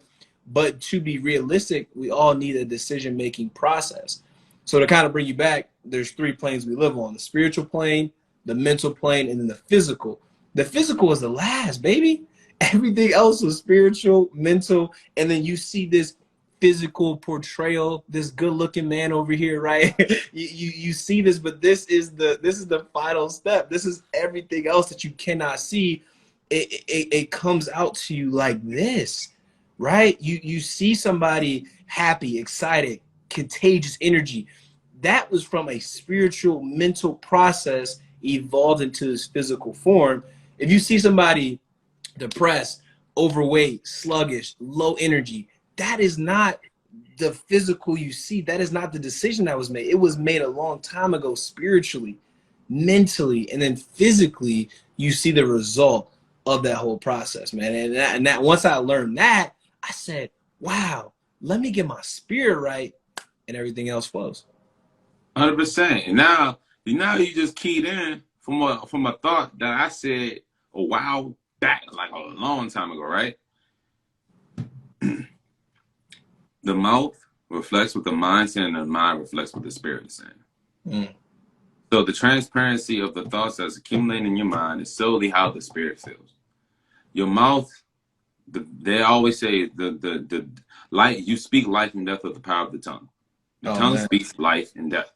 B: but to be realistic, we all need a decision-making process. So to kind of bring you back, there's 3 planes we live on: the spiritual plane, the mental plane, and then the physical. The physical is the last, baby. Everything else was spiritual, mental, and then you see this physical portrayal, this good-looking man over here, right? you see this, but this is the final step. This is everything else that you cannot see. It comes out to you like this, right? You see somebody happy, excited, contagious energy. That was from a spiritual, mental process evolved into this physical form. If you see somebody depressed, overweight, sluggish, low energy, that is not the physical you see. That is not the decision that was made. It was made a long time ago, spiritually, mentally, and then physically. You see the result of that whole process, man. And that once I learned that, I said, wow, let me get my spirit right, and everything else flows.
A: 100%. And now you just keyed in from a thought that I said a while back, like a long time ago, right? The mouth reflects what the mind saying, and the mind reflects what the spirit is saying. So the transparency of the thoughts that's accumulating in your mind is solely how the spirit feels. Your mouth, they always say the light, you speak life and death with the power of the tongue. The tongue speaks life and death.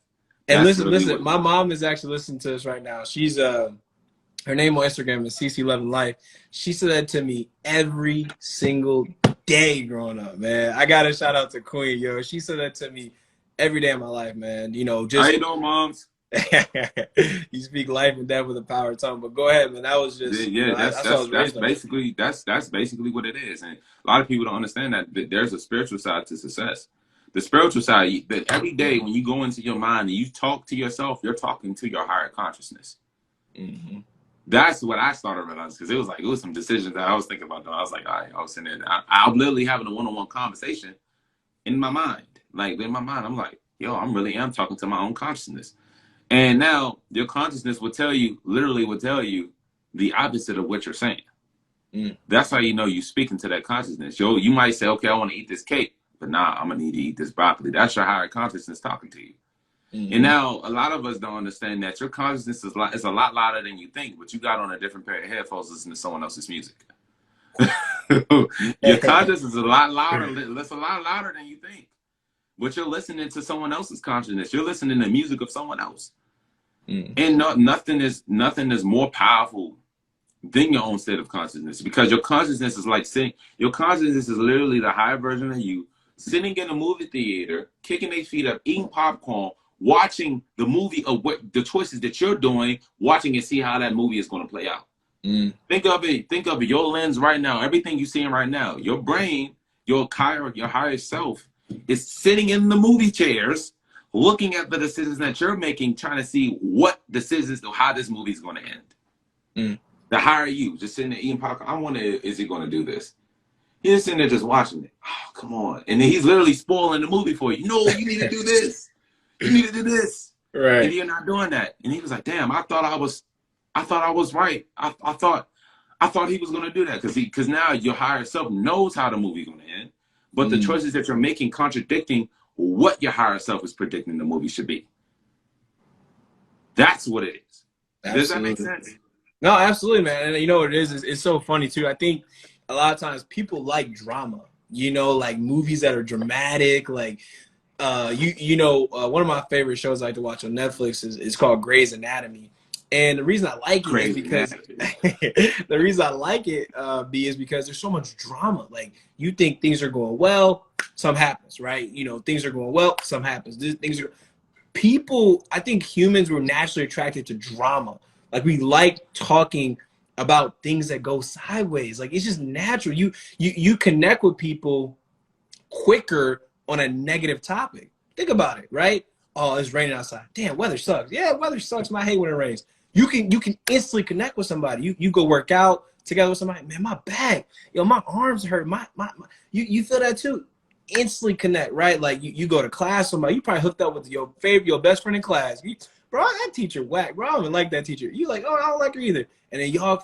B: And listen, my mom is actually listening to us right now. She's her name on Instagram is CC11Life. She said that to me every single day growing up, man. I got to shout out to Queen, yo. She said that to me every day of my life, man.
A: Just, how you doing, moms?
B: You speak life and death with a power tongue. But go ahead, man. That was just, you
A: Yeah,
B: know, that's what I was raised on.
A: that's basically what it is. And a lot of people don't understand that there's a spiritual side to success. The spiritual side, that every day when you go into your mind and you talk to yourself, you're talking to your higher consciousness.
B: Mm-hmm.
A: That's what I started realizing, because it was some decisions that I was thinking about doing. I was like, all right, I was sitting there, I'm literally having a one-on-one conversation in my mind. Like in my mind, I'm like, yo, I really am talking to my own consciousness. And now your consciousness will tell you, literally will tell you the opposite of what you're saying. That's how you know you're speaking to that consciousness. Yo, you might say, okay, I want to eat this cake, but nah, I'm gonna need to eat this broccoli. That's your higher consciousness talking to you. And now a lot of us don't understand that your consciousness is a lot louder than you think, but you got on a different pair of headphones listening to someone else's music. Your consciousness is a lot louder. It's a lot louder than you think. But you're listening to someone else's consciousness. You're listening to music of someone else. And nothing is more powerful than your own state of consciousness, because your consciousness is like sitting. Your consciousness is literally the higher version of you sitting in a movie theater, kicking their feet up, eating popcorn, watching the movie of what the choices that you're doing, watching and see how that movie is going to play out. Think of it. Your lens right now, everything you're seeing right now, your brain, your higher self is sitting in the movie chairs, looking at the decisions that you're making, trying to see what decisions or how this movie is going to end. The higher you, just sitting there eating popcorn. I wonder, is he going to do this? He's sitting there just watching it. Oh, come on. And then he's literally spoiling the movie for you. No, you need to do this. You need to do this.
B: Right.
A: And you're not doing that. And he was like, damn, I thought I was right. I thought he was going to do that, because now your higher self knows how the movie's going to end, but the choices that you're making contradicting what your higher self is predicting the movie should be. That's what it is. Absolutely. Does that make sense?
B: No, absolutely, man. And you know what it is? It's so funny too. I think a lot of times people like drama, you know, like movies that are dramatic. Like, one of my favorite shows I like to watch on Netflix is called Grey's Anatomy. And the reason I like it is because the reason I like it, is because there's so much drama. Like, you think things are going well, some happens, right? You know, things are going well, some happens. I think humans were naturally attracted to drama. Like, we like talking about things that go sideways. Like, it's just natural. You connect with people quicker on a negative topic. Think about it, right? Oh, it's raining outside. Damn, weather sucks. Yeah, weather sucks. I hate when it rains. You can instantly connect with somebody. You go work out together with somebody. Man, my back, my arms hurt. You feel that too? Instantly connect, right? Like, you go to class, somebody, you probably hooked up with your best friend in class. Bro, that teacher whack. Bro, I don't even like that teacher. You like, oh, I don't like her either. And then y'all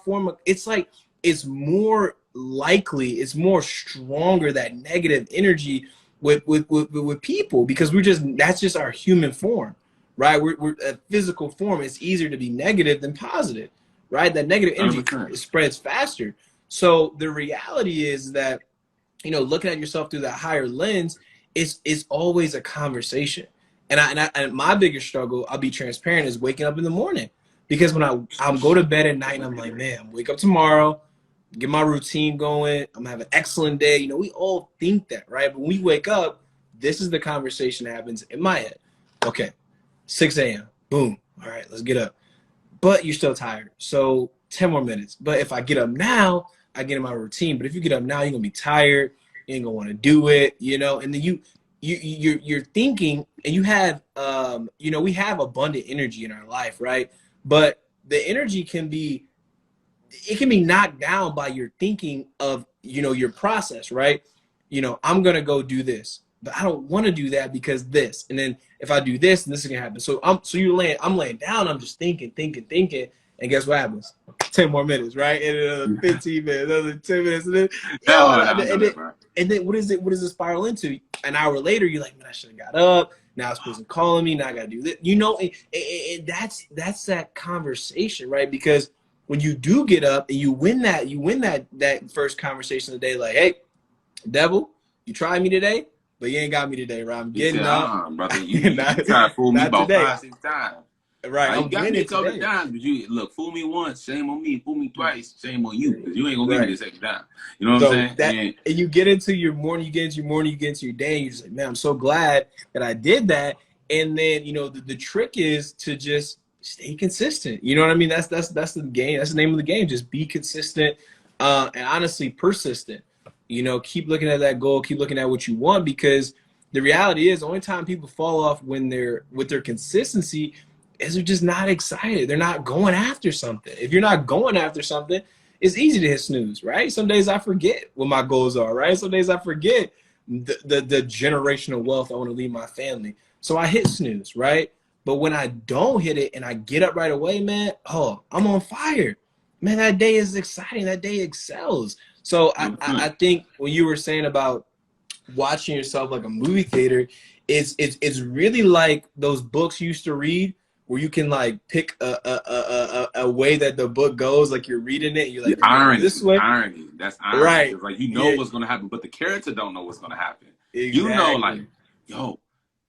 B: it's more likely, it's more stronger, that negative energy with people, because that's just our human form, right? We're a physical form. It's easier to be negative than positive, right? That negative energy 100%. Spreads faster. So the reality is that, looking at yourself through that higher lens, it's always a conversation. And my biggest struggle, I'll be transparent, is waking up in the morning. Because when I'm go to bed at night and I'm like, man, wake up tomorrow, get my routine going, I'm gonna have an excellent day. We all think that, right? But when we wake up, this is the conversation that happens in my head. Okay, 6 a.m., boom, all right, let's get up. But you're still tired, so 10 more minutes. But if I get up now, I get in my routine. But if you get up now, you're gonna be tired, you ain't gonna wanna do it, and then you're thinking, and you have, we have abundant energy in our life, right? But the energy can be knocked down by your thinking of, your process, right? I'm going to go do this, but I don't want to do that because this. And then if I do this, this is going to happen. So I'm laying down. I'm just thinking. And guess what happens? 10 more minutes, right? And another 15 minutes, another 10 minutes. And then what does it spiral into? An hour later, you're like, man, I should have got up. Now this person calling me. Now I got to do this. That's that conversation, right? Because when you do get up and you win that first conversation of the day, like, hey, devil, you tried me today, but you ain't got me today, right? I'm getting up.
A: Brother, you try to fool me about 5-6 times.
B: Right,
A: you got me a couple times, but fool me once, shame on me. Fool me twice, shame on you, because you ain't gonna give me the second time. You know what I'm saying?
B: And you get into your morning, you get into your day, and you're just like, man, I'm so glad that I did that. And then, you know, the trick is to just stay consistent. You know what I mean? That's the game. That's the name of the game. Just be consistent, and honestly persistent. You know, keep looking at that goal, keep looking at what you want, because the reality is the only time people fall off when they're with their consistency is they're just not excited. They're not going after something. If you're not going after something, it's easy to hit snooze, right? Some days I forget what my goals are, right? Some days I forget the generational wealth I want to leave my family. So I hit snooze, right? But when I don't hit it and I get up right away, man, oh, I'm on fire. Man, that day is exciting. That day excels. So I think when you were saying about watching yourself like a movie theater, it's really like those books you used to read where you can like pick a way that the book goes, like you're reading it, you're like,
A: irony,
B: this way.
A: irony. That's irony.
B: Right.
A: Like, you know what's gonna happen, but the character don't know what's gonna happen.
B: Exactly.
A: You know, like, yo,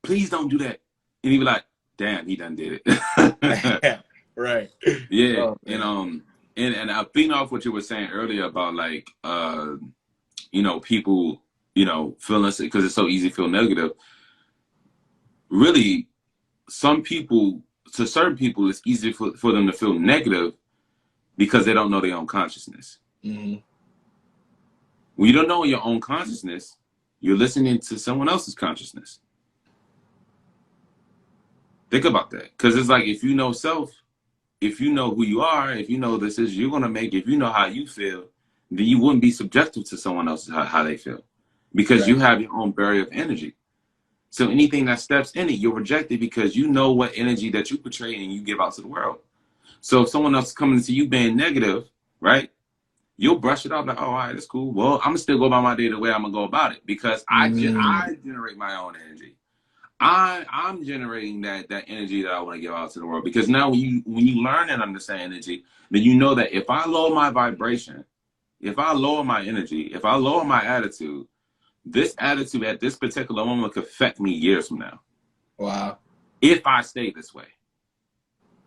A: please don't do that. And he be like, damn, he done did it.
B: Right.
A: Yeah.
B: Oh,
A: and I think off what you were saying earlier about like you know, people, you know, feeling sick because it's so easy to feel negative. Really, some people, to certain people, it's easy for them to feel negative because they don't know their own consciousness.
B: mm-hmm.
A: When you don't know your own consciousness, you're listening to someone else's consciousness. Think about that. Because it's like, if you know self, if you know who you are, if you know this is you're going to make, if you know how you feel, then you wouldn't be subjective to someone else's how they feel. Because you have your own barrier of energy. So anything that steps in it, you're rejected because you know what energy that you portray and you give out to the world. So if someone else is coming to you being negative, right, you'll brush it off like, oh, all right, that's cool. Well, I'm going to still go about my day the way I'm going to go about it because I generate my own energy. I'm generating that energy that I want to give out to the world. Because now when you learn and understand energy, then you know that if I lower my vibration, if I lower my energy, if I lower my attitude, this attitude at this particular moment could affect me years from now.
B: Wow.
A: If I stay this way.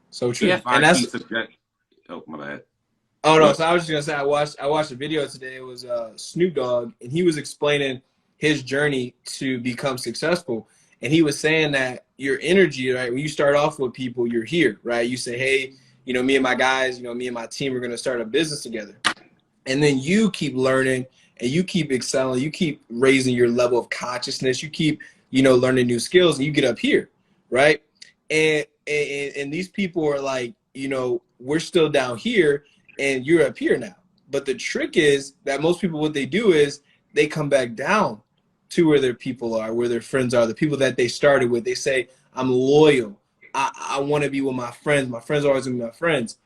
B: So true.
A: If I keep subject. Oh, my bad.
B: Oh no, so I was just gonna say I watched a video today. It was Snoop Dogg, and he was explaining his journey to become successful. And he was saying that your energy, right, when you start off with people, you're here, right? You say, hey, you know, me and my guys, you know, me and my team are gonna start a business together. And then you keep learning and you keep excelling, you keep raising your level of consciousness, you keep, you know, learning new skills, and you get up here, right? And these people are like, you know, we're still down here and you're up here now. But the trick is that most people, what they do is they come back down to where their people are, where their friends are, the people that they started with. They say, I'm loyal. I want to be with my friends. My friends are always going to be my friends.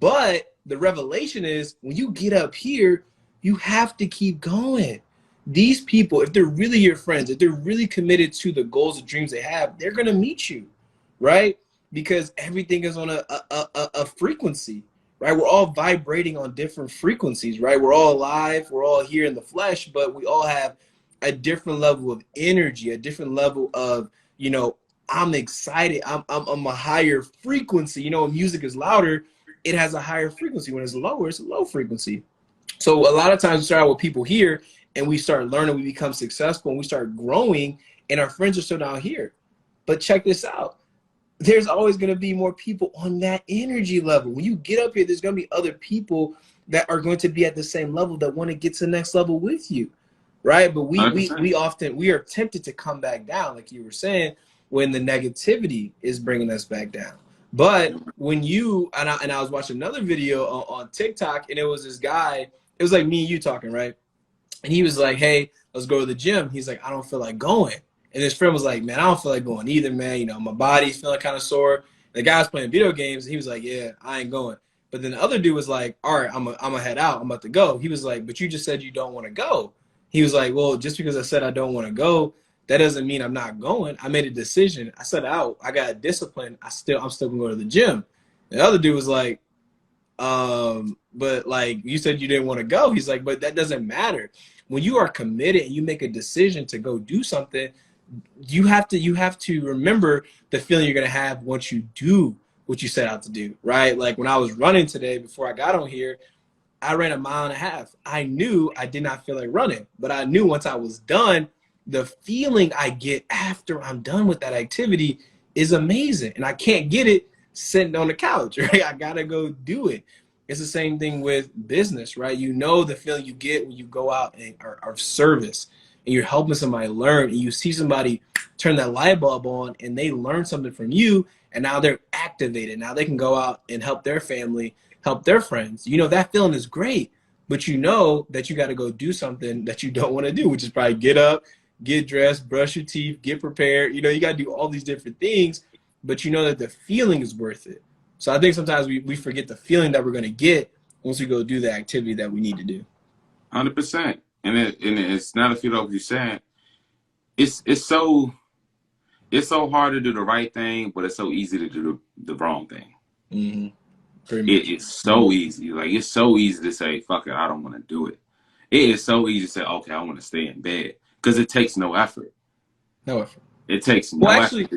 B: But the revelation is when you get up here, you have to keep going. These people, if they're really your friends, if they're really committed to the goals and dreams they have, they're going to meet you, right? Because everything is on a frequency, right? We're all vibrating on different frequencies, right? We're all alive. We're all here in the flesh, but we all have a different level of energy, a different level of, you know, I'm excited. I'm a higher frequency. You know, when music is louder, it has a higher frequency. When it's lower, it's a low frequency. So a lot of times we start out with people here and we start learning, we become successful, and we start growing, and our friends are still down here. But check this out. There's always going to be more people on that energy level. When you get up here, there's going to be other people that are going to be at the same level that want to get to the next level with you, right? But we are tempted to come back down, like you were saying, when the negativity is bringing us back down. But when you, and I was watching another video on TikTok, and it was this guy, it was like me and you talking, right? And he was like, hey, let's go to the gym. He's like, I don't feel like going. And his friend was like, man, I don't feel like going either, man. You know, my body's feeling kind of sore. The guy was playing video games, and he was like, yeah, I ain't going. But then the other dude was like, all right, I'm gonna head out. I'm about to go. He was like, but you just said you don't want to go. He was like, well, just because I said I don't want to go, that doesn't mean I'm not going. I made a decision. I set out. I got disciplined. I'm still gonna go to the gym. The other dude was like, but like you said you didn't want to go. He's like, but that doesn't matter. When you are committed and you make a decision to go do something, you have to remember the feeling you're gonna have once you do what you set out to do, right? Like when I was running today before I got on here, I ran 1.5 miles. I knew I did not feel like running, but I knew once I was done, the feeling I get after I'm done with that activity is amazing. And I can't get it sitting on the couch, right? I gotta go do it. It's the same thing with business, right? You know the feeling you get when you go out and are service and you're helping somebody learn, and you see somebody turn that light bulb on and they learn something from you, and now they're activated. Now they can go out and help their family, help their friends. You know, that feeling is great, but you know that you got to go do something that you don't want to do, which is probably get up, get dressed, brush your teeth, get prepared. You know, you got to do all these different things, but you know that the feeling is worth it. So I think sometimes we forget the feeling that we're going to get once we go do the activity that we need to do.
A: 100%. And it's not a few like you're saying. It's so hard to do the right thing, but it's so easy to do the wrong thing.
B: Mm-hmm.
A: It's so easy. Like, it's so easy to say, fuck it, I don't want to do it. It is so easy to say, okay, I want to stay in bed, because it takes no effort.
B: No effort.
A: It takes no effort.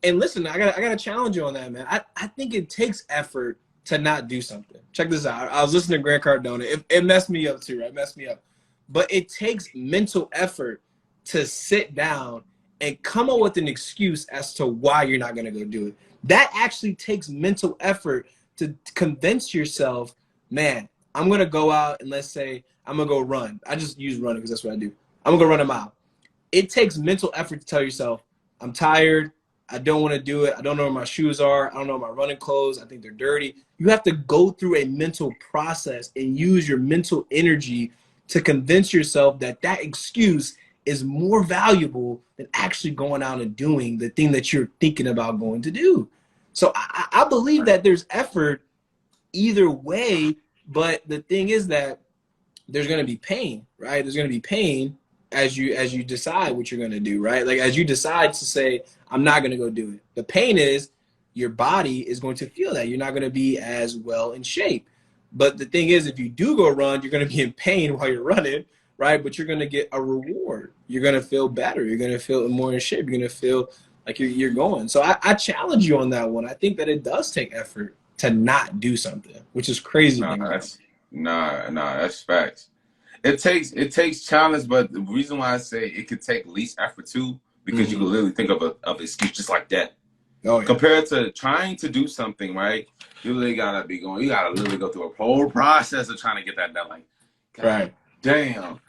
B: And listen, I gotta challenge you on that, man. I think it takes effort to not do something. Check this out. I was listening to Grant Cardone. It messed me up too, right? It messed me up. But it takes mental effort to sit down and come up with an excuse as to why you're not going to go do it. That actually takes mental effort to convince yourself, man, I'm going to go out and let's say I'm going to go run. I just use running because that's what I do. I'm going to go run a mile. It takes mental effort to tell yourself, I'm tired. I don't want to do it. I don't know where my shoes are. I don't know my running clothes. I think they're dirty. You have to go through a mental process and use your mental energy to convince yourself that that excuse is more valuable than actually going out and doing the thing that you're thinking about going to do. So I believe that there's effort either way, but the thing is that there's going to be pain, right? There's going to be pain as you decide what you're going to do, right? Like, as you decide to say, I'm not going to go do it. The pain is your body is going to feel that. You're not going to be as well in shape. But the thing is, if you do go run, you're going to be in pain while you're running, right? But you're going to get a reward. You're going to feel better. You're going to feel more in shape. You're going to feel like you're going. So I challenge you on that one. I think that it does take effort to not do something, which is crazy.
A: That's facts. It takes challenge, but the reason why I say it could take least effort too, because you can literally think of an excuse just like that. Oh, yeah. Compared to trying to do something, right? You literally gotta literally go through a whole process of trying to get that done. Like, God damn,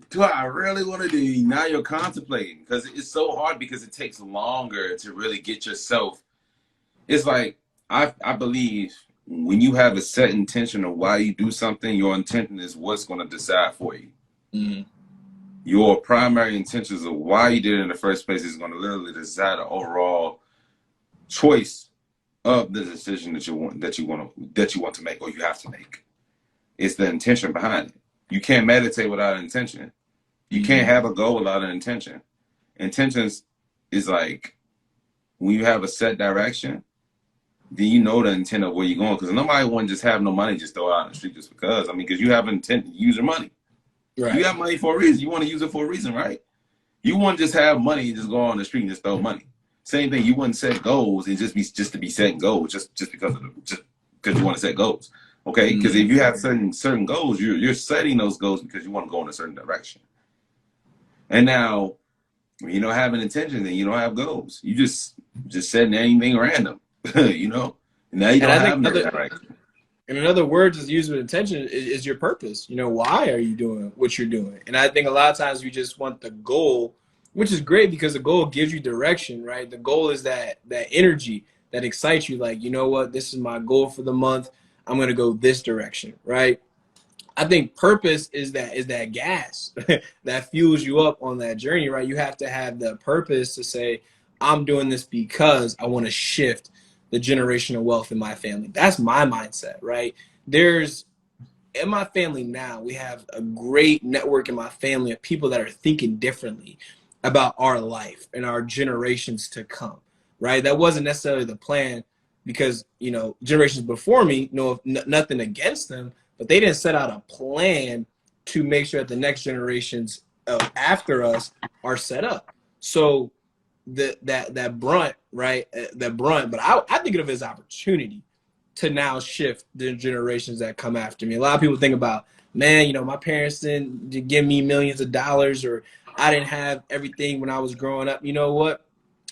A: do I really want to do? Now you're contemplating, because it's so hard, because it takes longer to really get yourself. It's like, I believe when you have a set intention of why you do something, your intention is what's going to decide for you. Mm-hmm. Your primary intentions of why you did it in the first place is going to literally decide the overall choice of the decision that you want to make, or you have to make. It's the intention behind it. You can't meditate without an intention. You can't have a goal without an intention. Intentions is like, when you have a set direction, then you know the intent of where you're going. Because nobody want to just have no money, just throw it out in the street just because. I mean, because you have an intent to use your money. Right. You have money for a reason. You want to use it for a reason, right? You wouldn't just have money and just go on the street and just throw money. Same thing. You wouldn't set goals and just to be setting goals just because you want to set goals. Okay? Because if you have certain goals, you're setting those goals because you want to go in a certain direction. And now, when you don't have an intention, then you don't have goals. You just setting anything random. You know? And now you don't have no direction.
B: And in other words, is used with intention is your purpose. You know, why are you doing what you're doing? And I think a lot of times we just want the goal, which is great because the goal gives you direction, right? The goal is that energy that excites you. Like, you know what? This is my goal for the month. I'm going to go this direction, right? I think purpose is that gas that fuels you up on that journey, right? You have to have the purpose to say, I'm doing this because I want to shift the generational wealth in my family. That's my mindset, right? In my family now, we have a great network in my family of people that are thinking differently about our life and our generations to come, right? That wasn't necessarily the plan because, you know, generations before me, nothing against them, but they didn't set out a plan to make sure that the next generations after us are set up. So that brunt, right? But I think of it as opportunity to now shift the generations that come after me. A lot of people think about, man, you know, my parents didn't give me millions of dollars, or I didn't have everything when I was growing up. You know what?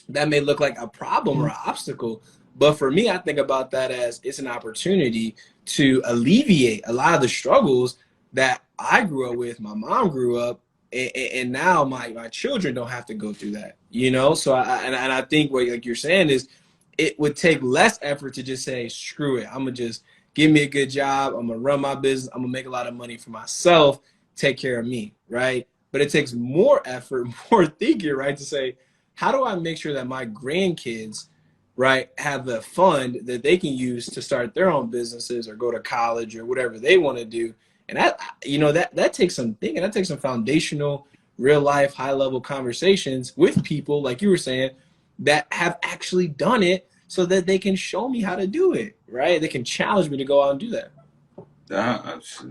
B: That may look like a problem or an obstacle, but for me, I think about that as it's an opportunity to alleviate a lot of the struggles that I grew up with, my mom grew up, and now my children don't have to go through that, you know? So I think what like you're saying is it would take less effort to just say, screw it, I'm gonna just give me a good job, I'm gonna run my business, I'm gonna make a lot of money for myself, take care of me, right? But it takes more effort, more thinking, right, to say, how do I make sure that my grandkids, right, have the fund that they can use to start their own businesses or go to college or whatever they want to do? And that, you know, that takes some thinking, that takes some foundational, real life, high level conversations with people, like you were saying, that have actually done it so that they can show me how to do it, right? They can challenge me to go out and do that.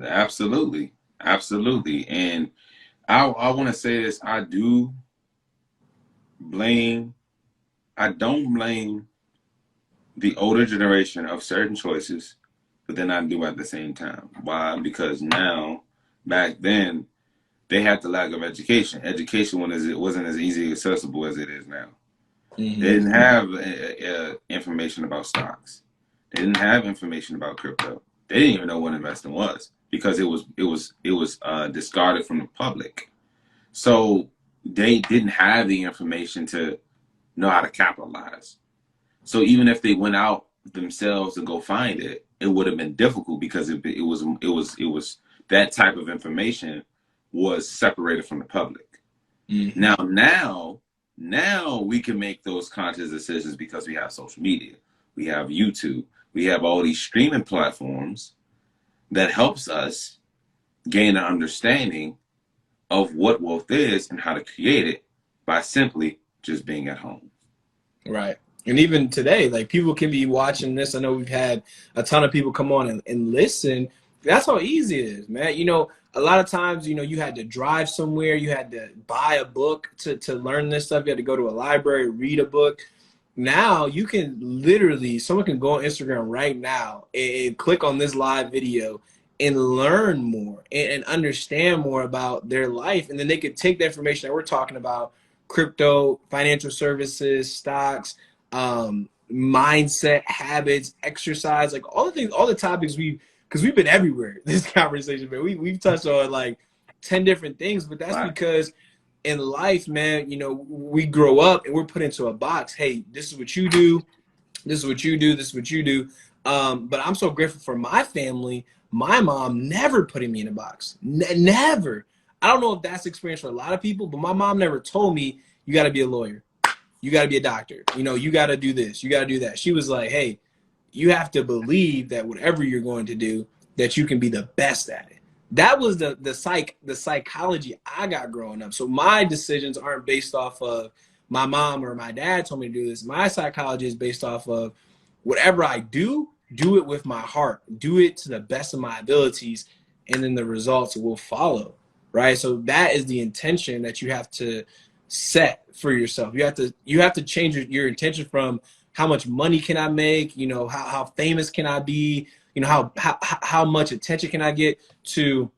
A: Absolutely, absolutely. And I want to say this. Blame. I don't blame the older generation of certain choices, but then I do at the same time. Why? Because now, back then, they had the lack of education. Education wasn't as easy accessible as it is now.
B: Mm-hmm.
A: They didn't have information about stocks. They didn't have information about crypto. They didn't even know what investing was because it was discarded from the public. So they didn't have the information to know how to capitalize. So even if they went out themselves to go find it, it would have been difficult because it was that type of information was separated from the public.
B: Mm-hmm.
A: Now we can make those conscious decisions because we have social media, we have YouTube, we have all these streaming platforms that helps us gain an understanding of what wealth is and how to create it by simply just being at home.
B: Right. And even today, like people can be watching this. I know we've had a ton of people come on and listen. That's how easy it is, man. You know, a lot of times, you know, you had to drive somewhere, you had to buy a book to learn this stuff. You had to go to a library, read a book. Now you can literally, someone can go on Instagram right now and click on this live video and learn more and understand more about their life. And then they could take the information that we're talking about, crypto, financial services, stocks, mindset, habits, exercise, like all the things, all the topics because we've been everywhere this conversation, man. We've touched on like 10 different things, but that's
A: Right.
B: because in life, man, you know, we grow up and we're put into a box. Hey, this is what you do. This is what you do. This is what you do. But I'm so grateful for my family. My mom never putting me in a box. Never. I don't know if that's experience for a lot of people, but my mom never told me you got to be a lawyer. You got to be a doctor. You know, you got to do this. You got to do that. She was like, hey, you have to believe that whatever you're going to do, that you can be the best at it. That was the psychology I got growing up. So my decisions aren't based off of my mom or my dad told me to do this. My psychology is based off of whatever I do it with my heart, do it to the best of my abilities, and then the results will follow, right? So that is the intention that you have to set for yourself. You have to change your intention from how much money can I make, you know, how famous can I be, you know, how much attention can I get, to,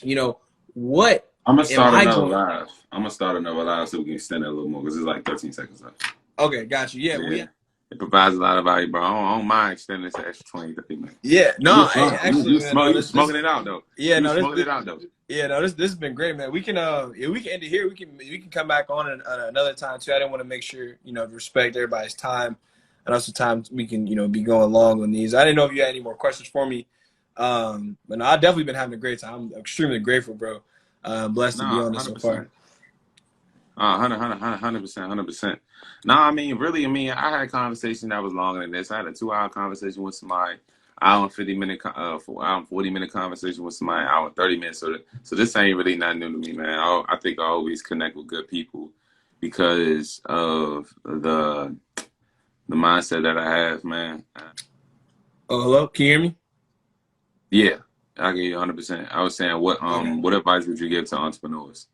B: you know, what
A: I'm gonna
B: am
A: start
B: I
A: another
B: going?
A: live. I'm gonna start another live so we can extend it a little more because it's like 13 seconds left.
B: Okay, got you. Yeah,
A: It provides a lot of value, bro. I don't mind extending this extra 20, 30 minutes.
B: yeah.
A: You,
B: No, hey, actually, man, no,
A: you smoking it out though.
B: yeah,
A: You
B: no,
A: smoking it out though.
B: yeah, no, this has been great, man. We can yeah, we can end it here. We can come back on another time too. I didn't want to make sure, you know, respect everybody's time, and also time we can, you know, be going long on these. I didn't know if you had any more questions for me, but no, I've definitely been having a great time. I'm extremely grateful, bro. Blessed to be
A: Nah,
B: on this so far.
A: 100%. 100%, 100%. No, I mean, really, I had a conversation that was longer than this. I had a 2 hour conversation with somebody, hour and 50-minute, 40-minute conversation with somebody, hour and 30 minutes. So this ain't really nothing new to me, man. I think I always connect with good people because of the mindset that I have, man.
B: Oh, hello, can you hear me?
A: Yeah, I give you 100%. I was saying,
B: Okay.
A: what advice would you give to entrepreneurs?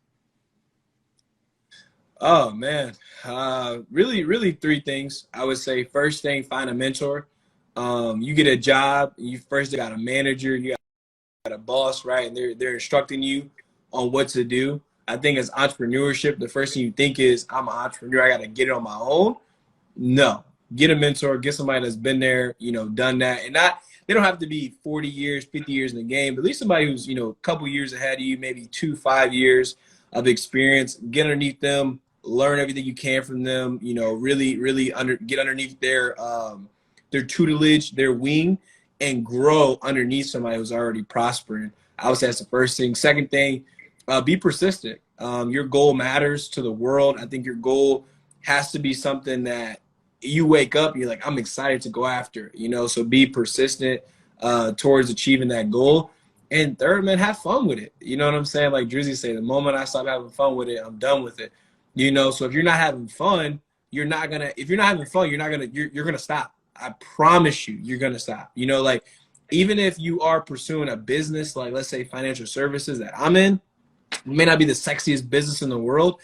B: Oh man, really three things. I would say first thing, find a mentor. You get a job, you first got a manager, you got a boss, right? And they're instructing you on what to do. I think as entrepreneurship, the first thing you think is, I'm an entrepreneur, I got to get it on my own. No, get a mentor, get somebody that's been there, done that. And not, they don't have to be 40 years, 50 years in the game, but at least somebody who's, a couple years ahead of you, maybe 5 years of experience. Get underneath them, learn everything you can from them, really get underneath their tutelage, their wing, and grow underneath somebody who's already prospering. I would say that's the first thing. Second thing, be persistent. Your goal matters to the world. I think your goal has to be something that you wake up, you're like, I'm excited to go after, so be persistent towards achieving that goal. And third, man, have fun with it. You know what I'm saying? Like Drizzy said, the moment I stop having fun with it, I'm done with it. So if you're not having fun, you're not gonna stop. I promise you're gonna stop. Like even if you are pursuing a business, like let's say financial services that I'm in, it may not be the sexiest business in the world.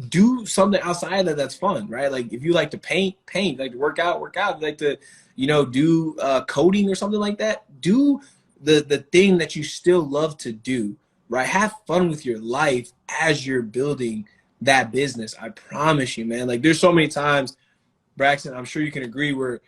B: Do something outside that's fun, right? Like if you like to paint, like to work out, like to, do coding or something like that. Do the thing that you still love to do, right? Have fun with your life as you're building that business. I promise you, man. Like there's so many times, Braxton, I'm sure you can agree, where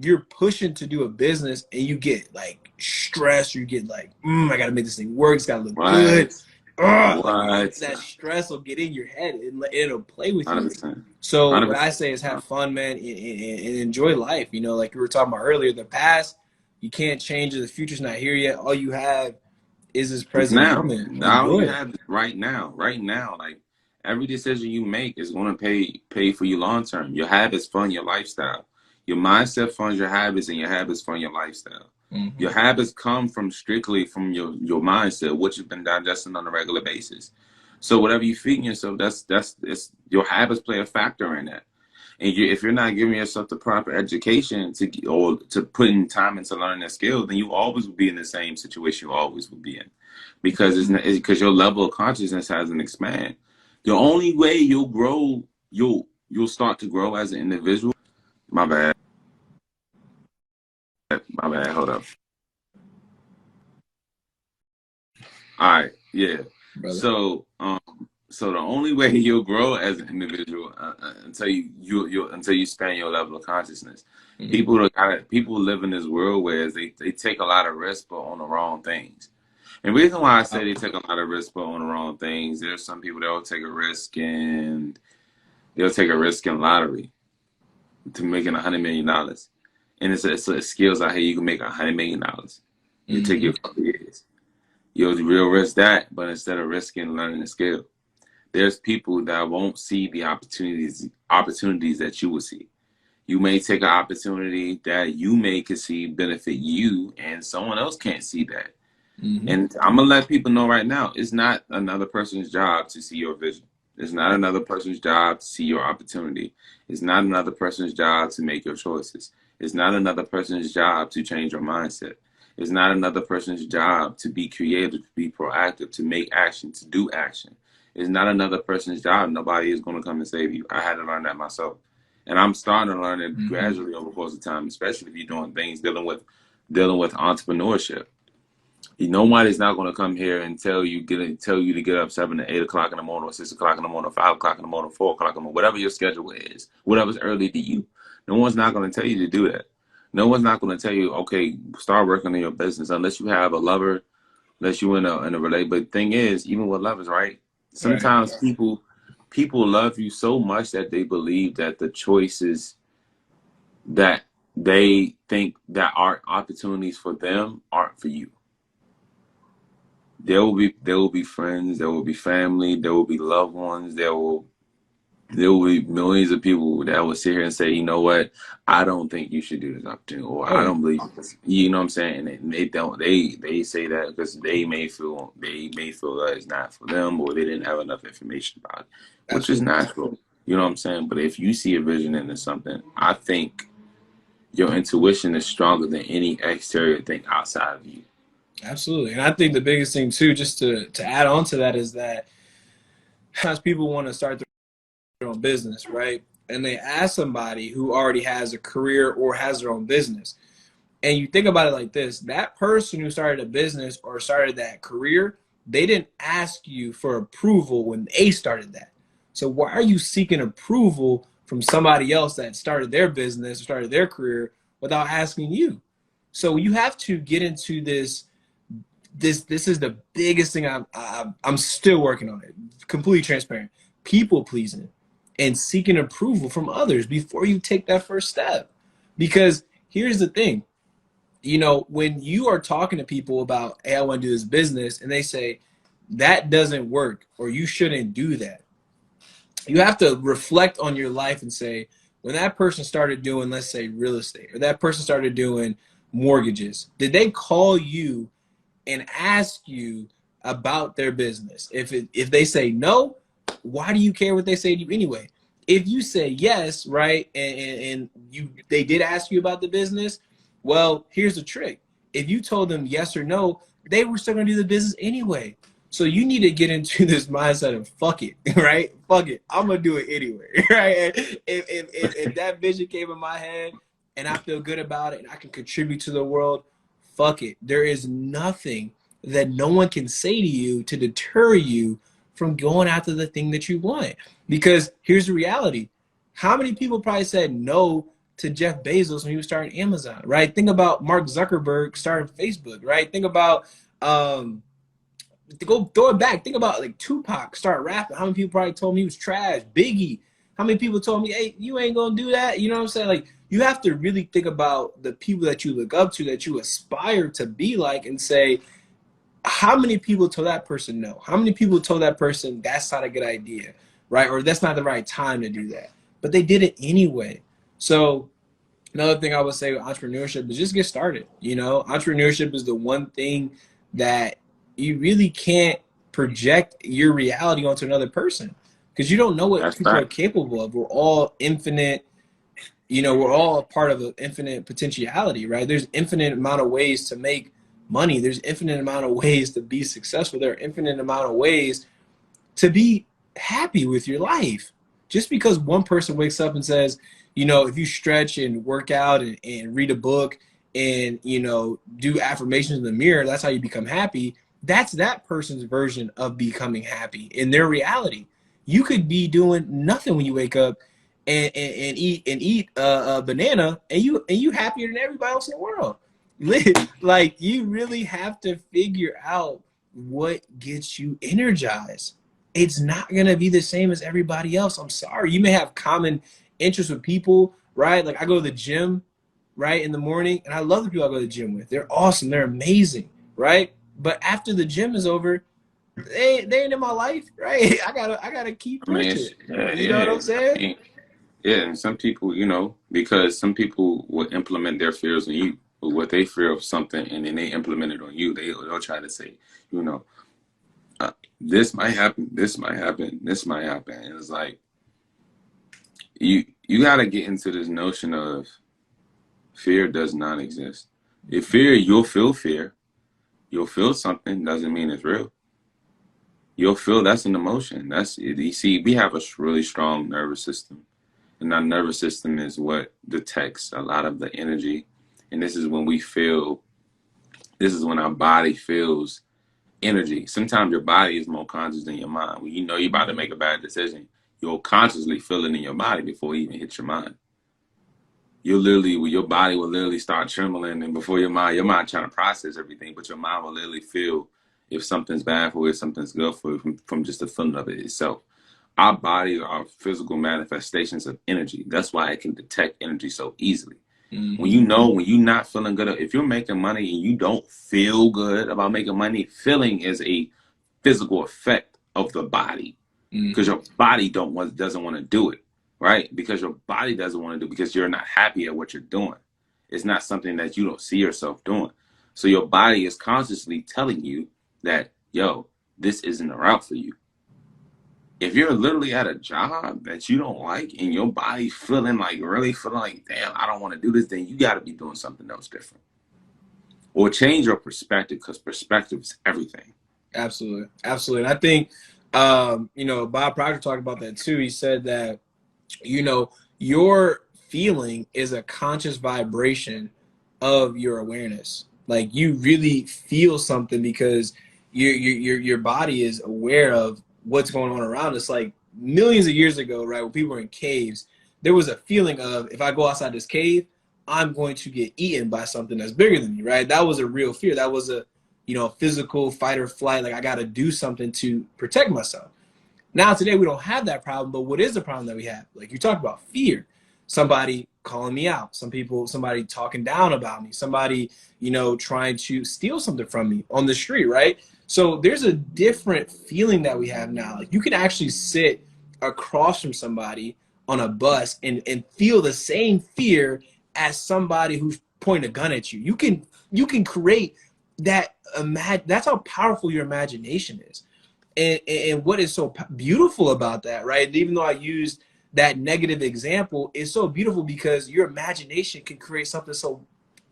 B: you're pushing to do a business and you get like stressed, or you get like, I gotta make this thing work, it's gotta look good. Like, that stress will get in your head and it'll play with you.
A: 100%.
B: So 100%. What I say is have fun, man, and enjoy life. Like we were talking about earlier, the past you can't change it. The future's not here yet. All you have is this present moment.
A: All you have is right now. Right now, like every decision you make is going to pay for you long term. Your habits fund your lifestyle. Your mindset funds your habits, and your habits fund your lifestyle. Mm-hmm. Your habits come strictly from your mindset, what you've been digesting on a regular basis. So whatever you feed yourself, it's your habits play a factor in that. And if you're not giving yourself the proper education to put in time into learning that skill, then you always will be in the same situation you always will be in, because because your level of consciousness hasn't expanded. The only way you'll grow, you'll start to grow as an individual. My bad. Hold up. All right. Yeah. Brother. So the only way you'll grow as an individual until you expand your level of consciousness. Mm-hmm. People live in this world where they take a lot of risk but on the wrong things. And the reason why I say they take a lot of risk but on the wrong things, there's some people that will take a risk and they'll take a risk in lottery to making $100 million. And it's a skills out here you can make $100 million. You take your couple years. You'll real risk that, but instead of risking learning the skill, there's people that won't see the opportunities that you will see. You may take an opportunity that you may could see benefit you, and someone else can't see that. Mm-hmm. And I'm gonna let people know right now, it's not another person's job to see your vision. It's not another person's job to see your opportunity. It's not another person's job to make your choices. It's not another person's job to change your mindset. It's not another person's job to be creative, to be proactive, to make action, to do action. It's not another person's job. Nobody is going to come and save you. I had to learn that myself. And I'm starting to learn it gradually over the course of time, especially if you're doing things dealing with entrepreneurship. Nobody's not going to come here and tell you to get up 7 to 8 o'clock in the morning, or 6 o'clock in the morning, or 5 o'clock in the morning, 4 o'clock in the morning, whatever your schedule is, whatever's early to you. No one's not going to tell you to do that. No one's not going to tell you, okay, start working on your business unless you have a lover, unless you're in a relationship. But the thing is, even with lovers, right? Sometimes people love you so much that they believe that the choices that they think that are opportunities for them aren't for you. There will be friends, there will be family, there will be loved ones, there will be millions of people that will sit here and say, you know what, I don't think you should do this opportunity, or I don't believe this. You know what I'm saying? And they say that because they may feel that it's not for them, or they didn't have enough information about it, which is natural. You know what I'm saying? But if you see a vision into something, I think your intuition is stronger than any exterior thing outside of you.
B: Absolutely. And I think the biggest thing too, just to add on to that, is that sometimes people want to start their own business, right? And they ask somebody who already has a career or has their own business. And you think about it like this: that person who started a business or started that career, They didn't ask you for approval when they started that. So why are you seeking approval from somebody else that started their business or started their career without asking you? So you have to get into this. This is the biggest thing I'm still working on it. Completely transparent. People pleasing and seeking approval from others before you take that first step. Because here's the thing, when you are talking to people about, hey, I want to do this business, and they say that doesn't work or you shouldn't do that, you have to reflect on your life and say, when that person started doing, let's say, real estate, or that person started doing mortgages, did they call you and ask you about their business? If they say no, why do you care what they say to you anyway? If you say yes, right, and they did ask you about the business, well, here's the trick. If you told them yes or no, they were still gonna do the business anyway. So you need to get into this mindset of fuck it, right? Fuck it, I'm gonna do it anyway, right? If that vision came in my head and I feel good about it and I can contribute to the world, fuck it. There is nothing that no one can say to you to deter you from going after the thing that you want. Because here's the reality. How many people probably said no to Jeff Bezos when he was starting Amazon, right? Think about Mark Zuckerberg starting Facebook, right? Think about to go throw it back. Think about like Tupac start rapping. How many people probably told me he was trash? Biggie. How many people told me, hey, you ain't gonna do that? You know what I'm saying? Like, you have to really think about the people that you look up to, that you aspire to be like, and say, how many people told that person no? How many people told that person that's not a good idea, right? Or that's not the right time to do that. But they did it anyway. So another thing I would say with entrepreneurship is just get started. Entrepreneurship is the one thing that you really can't project your reality onto another person, because you don't know what
A: That's
B: people are
A: fact.
B: capable of. We're all infinite. We're all a part of an infinite potentiality, right? There's infinite amount of ways to make money. There's infinite amount of ways to be successful. There are infinite amount of ways to be happy with your life. Just because one person wakes up and says, if you stretch and work out and read a book and, do affirmations in the mirror, that's how you become happy. That's that person's version of becoming happy in their reality. You could be doing nothing when you wake up and eat a banana, and you happier than everybody else in the world. Like, you really have to figure out what gets you energized. It's not going to be the same as everybody else. I'm sorry. You may have common interests with people, right? Like, I go to the gym, right, in the morning, and I love the people I go to the gym with. They're awesome. They're amazing, right? But after the gym is over, they ain't in my life, right? I gotta keep
A: I mean,
B: pushing.
A: yeah,
B: You know what
A: yeah.
B: I'm saying?
A: I mean, yeah, and some people, because some people will implement their fears on you, or what they fear of something, and then they implement it on you. They'll try to say, you know, this might happen, this might happen, this might happen. And it's like you got to get into this notion of fear does not exist. If you'll feel fear, you'll feel something, doesn't mean it's real. You'll feel that's an emotion. That's it. You see, we have a really strong nervous system. And our nervous system is what detects a lot of the energy. And this is when this is when our body feels energy. Sometimes your body is more conscious than your mind. When you know you're about to make a bad decision, you'll consciously feel it in your body before it even hits your mind. Your body will literally start trembling, and before your mind trying to process everything, but your mind will literally feel if something's bad for you, if something's good for you from just the feeling of it itself. Our bodies are physical manifestations of energy. That's why it can detect energy so easily.
B: Mm-hmm.
A: When you're not feeling good, if you're making money and you don't feel good about making money, feeling is a physical effect of the body, because your body doesn't want to do it, right? Because your body doesn't want to do it because you're not happy at what you're doing. It's not something that you don't see yourself doing. So your body is consciously telling you that, yo, this isn't a route for you. If you're literally at a job that you don't like and your body really feeling like, damn, I don't want to do this, then you got to be doing something else different. Or change your perspective, because perspective is everything.
B: Absolutely. Absolutely. And I think, Bob Proctor talked about that too. He said that, your feeling is a conscious vibration of your awareness. Like, you really feel something because your body is aware of what's going on around us. Like millions of years ago, right, when people were in caves, there was a feeling of, if I go outside this cave, I'm going to get eaten by something that's bigger than me, right? That was a real fear. That was a, physical fight or flight. Like, I got to do something to protect myself. Now today we don't have that problem, but what is the problem that we have? Like you talked about, fear. Somebody calling me out, somebody talking down about me, somebody, trying to steal something from me on the street, right? So there's a different feeling that we have now. Like you can actually sit across from somebody on a bus and feel the same fear as somebody who's pointing a gun at you. You can create that. That's how powerful your imagination is. And what is so beautiful about that, right? Even though I used that negative example, it's so beautiful because your imagination can create something so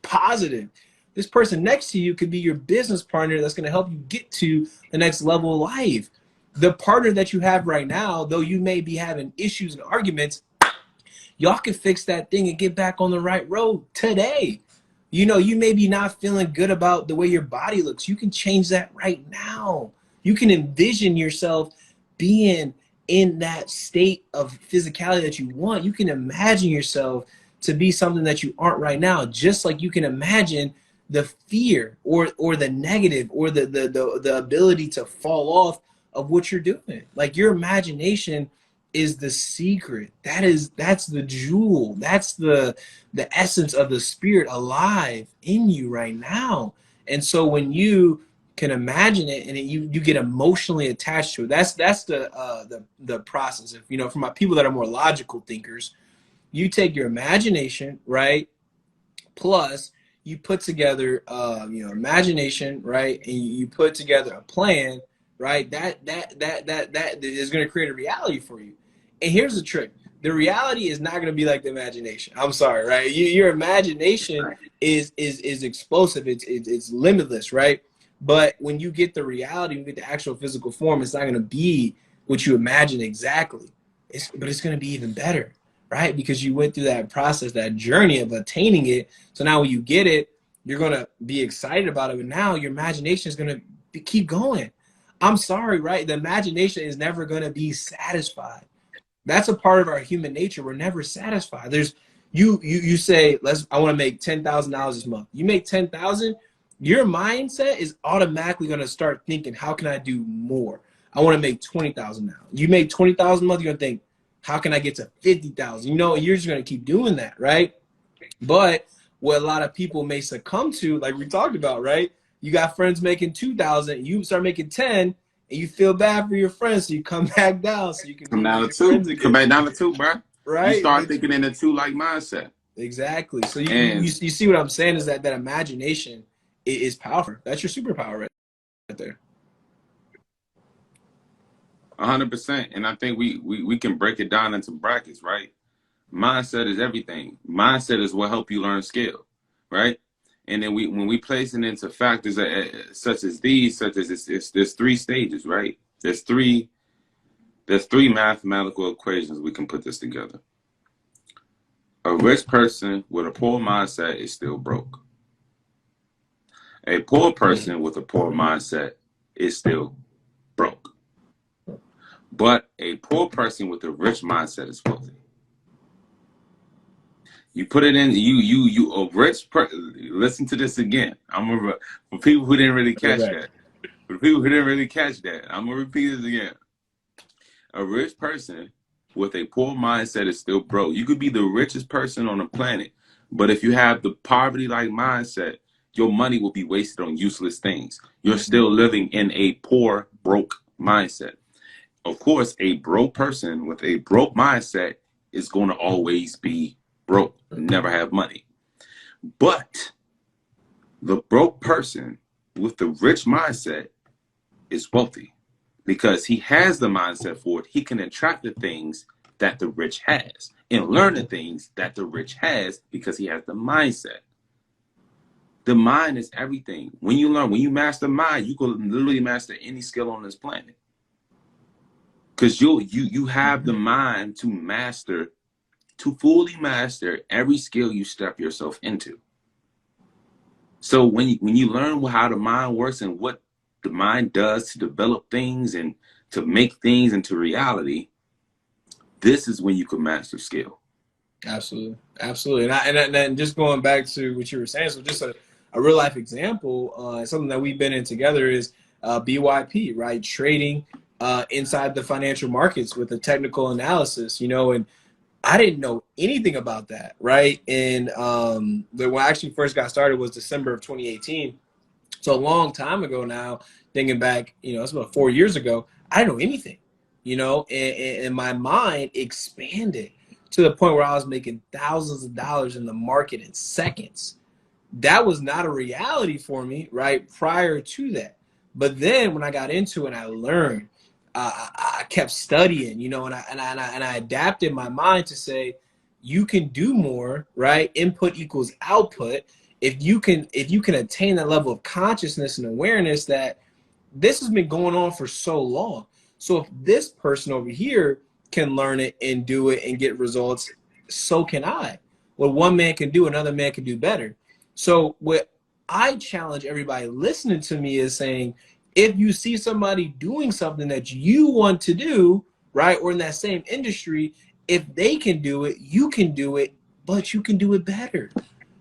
B: positive. This person next to you could be your business partner that's going to help you get to the next level of life. The partner that you have right now, though you may be having issues and arguments, y'all can fix that thing and get back on the right road today. You may be not feeling good about the way your body looks. You can change that right now. You can envision yourself being in that state of physicality that you want. You can imagine yourself to be something that you aren't right now, just like you can imagine the fear or the negative or the ability to fall off of what you're doing. Like your imagination is the secret. That's the jewel. That's the essence of the spirit alive in you right now. And so when you can imagine it and you get emotionally attached to it, that's the process. If for my people that are more logical thinkers, you take your imagination, right, plus you put together imagination, right, and you put together a plan, right, that is going to create a reality for you. And here's the trick: the reality is not going to be like the imagination. I'm sorry, right? Your imagination is explosive. It's limitless, right? But when you get the reality, you get the actual physical form, it's not going to be what you imagine exactly. But it's going to be even better, right? Because you went through that process, that journey of attaining it. So now when you get it, you're going to be excited about it. But now your imagination is going to keep going. I'm sorry, right? The imagination is never going to be satisfied. That's a part of our human nature. We're never satisfied. There's you say, I want to make $10,000 this month. You make 10,000, your mindset is automatically going to start thinking, how can I do more? I want to make 20,000 now. You make 20,000 a month, you're going to think, how can I get to 50,000? You're just going to keep doing that, right? But what a lot of people may succumb to, like we talked about, right? You got friends making 2,000, you start making 10, and you feel bad for your friends, so you come back down so you can
A: come down to 2. Come back down to 2, bro.
B: Right?
A: You start thinking in the 2 like mindset.
B: Exactly. So you see what I'm saying is that imagination is powerful. That's your superpower right there.
A: 100%. And I think we can break it down into brackets, right? Mindset is everything. Mindset is what help you learn skill, right? And then when we place it into factors such as there's 3 stages, right? There's three mathematical equations we can put this together. A rich person with a poor mindset is still broke. A poor person with a poor mindset is still broke. But a poor person with a rich mindset is wealthy. You put it in, a rich person, listen to this again. I'm going to, for people who didn't really catch that. For people who didn't really catch that, I'm going to repeat it again. A rich person with a poor mindset is still broke. You could be the richest person on the planet, but if you have the poverty-like mindset, your money will be wasted on useless things. You're still living in a poor, broke mindset. Of course, a broke person with a broke mindset is going to always be broke, never have money. But the broke person with the rich mindset is wealthy because he has the mindset for it. He can attract the things that the rich has and learn the things that the rich has because he has the mindset. The mind is everything. When you master mind, you can literally master any skill on this planet. Because you have the mind to fully master every skill you step yourself into. So when you learn how the mind works and what the mind does to develop things and to make things into reality, this is when you can master skill.
B: Absolutely, absolutely. And just going back to what you were saying, so just a real life example, something that we've been in together is BYP, right? Trading inside the financial markets with a technical analysis, and I didn't know anything about that, right? And when I actually first got started was December of 2018. So a long time ago now, thinking back, it's about 4 years ago, I didn't know anything, and my mind expanded to the point where I was making thousands of dollars in the market in seconds. That was not a reality for me, right, prior to that. But then when I got into it and I learned, I kept studying, and I adapted my mind to say, you can do more, right? Input equals output. If you can attain that level of consciousness and awareness that this has been going on for so long. So if this person over here can learn it and do it and get results, so can I. What one man can do, another man can do better. So what I challenge everybody listening to me is saying, if you see somebody doing something that you want to do, right, or in that same industry, if they can do it, you can do it, but you can do it better,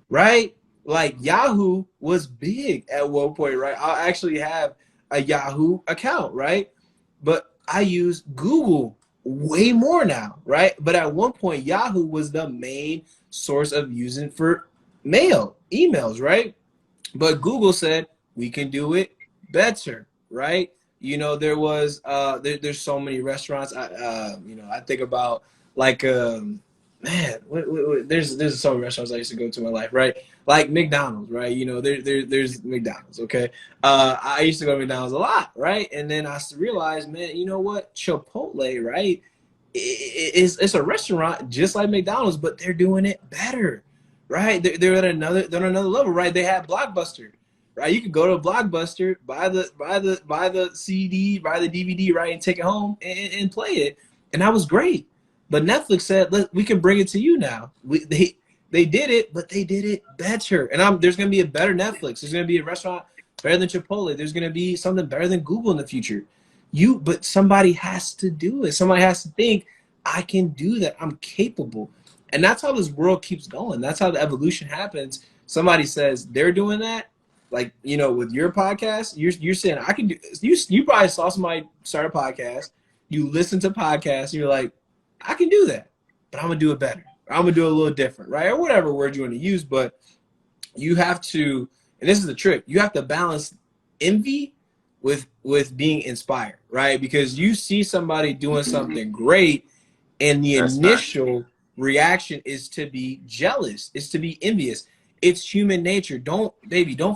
B: right? Like Yahoo was big at one point, right? I actually have a Yahoo account, right? But I use Google way more now, right? But at one point, Yahoo was the main source of using for emails, right? But Google said we can do it better, right? There was there's so many restaurants. I think about like man, there's so many restaurants I used to go to in my life, right? Like McDonald's, right? There's McDonald's, okay? I used to go to McDonald's a lot, right? And then I realized, man, you know what? Chipotle, right? It's a restaurant just like McDonald's, but they're doing it better, right? They're at another level, right? They have Blockbuster, right? You could go to a Blockbuster, buy the CD, buy the DVD, right, and take it home and play it, and that was great. But Netflix said, we can bring it to you now. They did it, but they did it better. And there's going to be a better Netflix. There's going to be a restaurant better than Chipotle. There's going to be something better than Google in the future. But somebody has to do it. Somebody has to think, I can do that. I'm capable. And that's how this world keeps going. That's how the evolution happens. Somebody says they're doing that. Like, with your podcast, you're saying, I can do this. You probably saw somebody start a podcast. You listen to podcasts, and you're like, I can do that, but I'm going to do it better. I'm going to do it a little different, right? Or whatever word you want to use. But you have to, and this is the trick, you have to balance envy with being inspired, right? Because you see somebody doing something great, and the initial reaction is to be jealous, is to be envious. It's human nature. Don't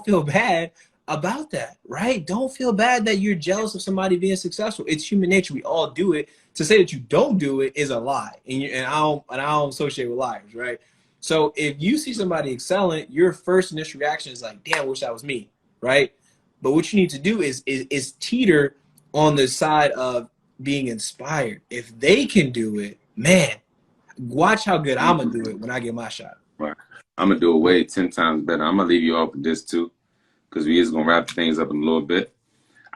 B: feel bad about that, right? Don't feel bad that you're jealous of somebody being successful. It's human nature. We all do it. To say that you don't do it is a lie, and I don't associate with liars, right? So if you see somebody excelling, your first initial reaction is like, "Damn, I wish that was me," right? But what you need to do is teeter on the side of being inspired. If they can do it, man, watch how good I'm gonna do it when I get my shot.
A: Right. I'm gonna do it way 10 times better. I'm gonna leave you off with this too, because we is gonna wrap things up in a little bit.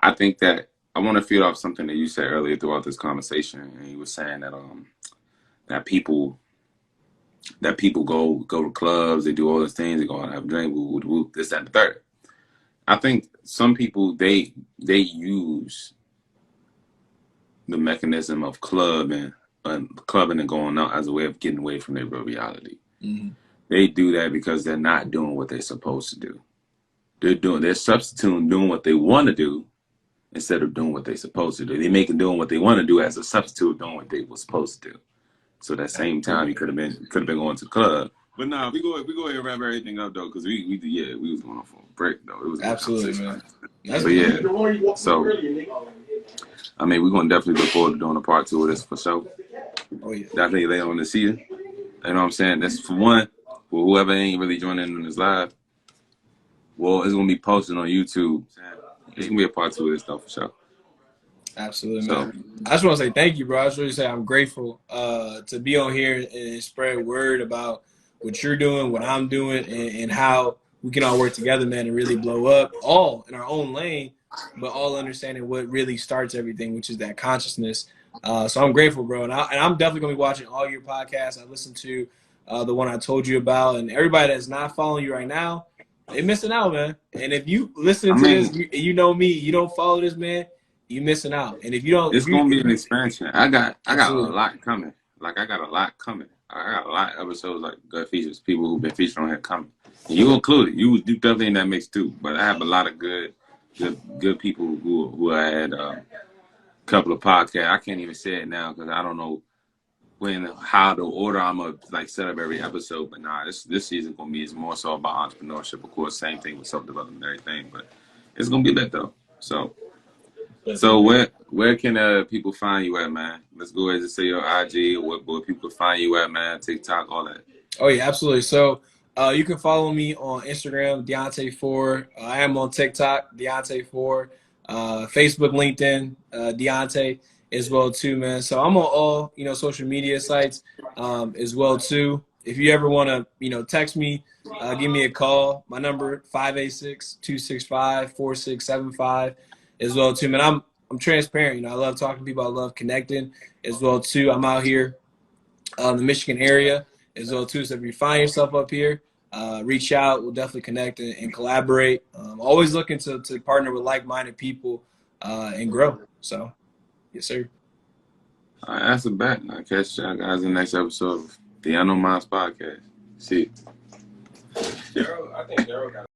A: I think that I want to feed off something that you said earlier throughout this conversation, and you were saying that that people go to clubs, they do all these things, they go out and have a drink, this, that, and the third. I think some people they use the mechanism of clubbing and going out as a way of getting away from their real reality.
B: Mm-hmm.
A: They do that because they're not doing what they're supposed to do. They're substituting doing what they want to do instead of doing what they're supposed to do. They make doing what they want to do as a substitute of doing what they were supposed to do. So that same time you could have been going to the club. But nah, we go ahead and wrap everything up though, because we was going on for a break though. It was
B: absolutely, man.
A: So yeah. So I mean, we're gonna definitely look forward to doing a part 2 of this for sure.
B: Oh yeah.
A: Definitely later on this season. You know what I'm saying? That's for one. For whoever ain't really joining in on this live, well, it's gonna be posted on YouTube. It's gonna be a part 2 of this stuff for sure.
B: Absolutely, man. I just want to say thank you, bro. I just really say I'm grateful to be on here and spread word about what you're doing, what I'm doing, and how we can all work together, man, and really blow up all in our own lane. but all understanding what really starts everything, which is that consciousness. So I'm grateful, bro. And I'm definitely going to be watching all your podcasts. I listened to the one I told you about. And everybody that's not following you right now, they're missing out, man. And if you listen to this, you know me, you don't follow this, man, you missing out. And if you don't,
A: it's gonna be an expansion. I got a
B: absolutely.
A: lot coming. Like I got a lot coming. I got a lot of episodes like good features, people who've been featured on here coming. And you included. You definitely in that mix too. But I have a lot of good people who I had a couple of podcasts. I can't even say it now because I don't know how the order I'm gonna like set up every episode. But nah, this season gonna be is more so about entrepreneurship. Of course, same thing with self development and everything. But it's gonna be lit though. So where can people find you at, man? Let's go ahead and say your IG or where people find you at, man. TikTok, all that.
B: Oh yeah, absolutely. So you can follow me on Instagram, Deiontae4. I am on TikTok, Deiontae4. Facebook, LinkedIn, Deiontae as well too, man. So I'm on all social media sites as well too. If you ever want to text me, give me a call. My number 586-265-4675 as well too, man. I'm transparent. I love talking to people. I love connecting as well too. I'm out here in the Michigan area as well too. So if you find yourself up here, reach out. We'll definitely connect and collaborate. Always looking to partner with like-minded people and grow. So, yes, sir.
A: All right, that's a bet. I'll catch y'all guys in the next episode of the Unknown Minds podcast. See you.
B: I think Daryl got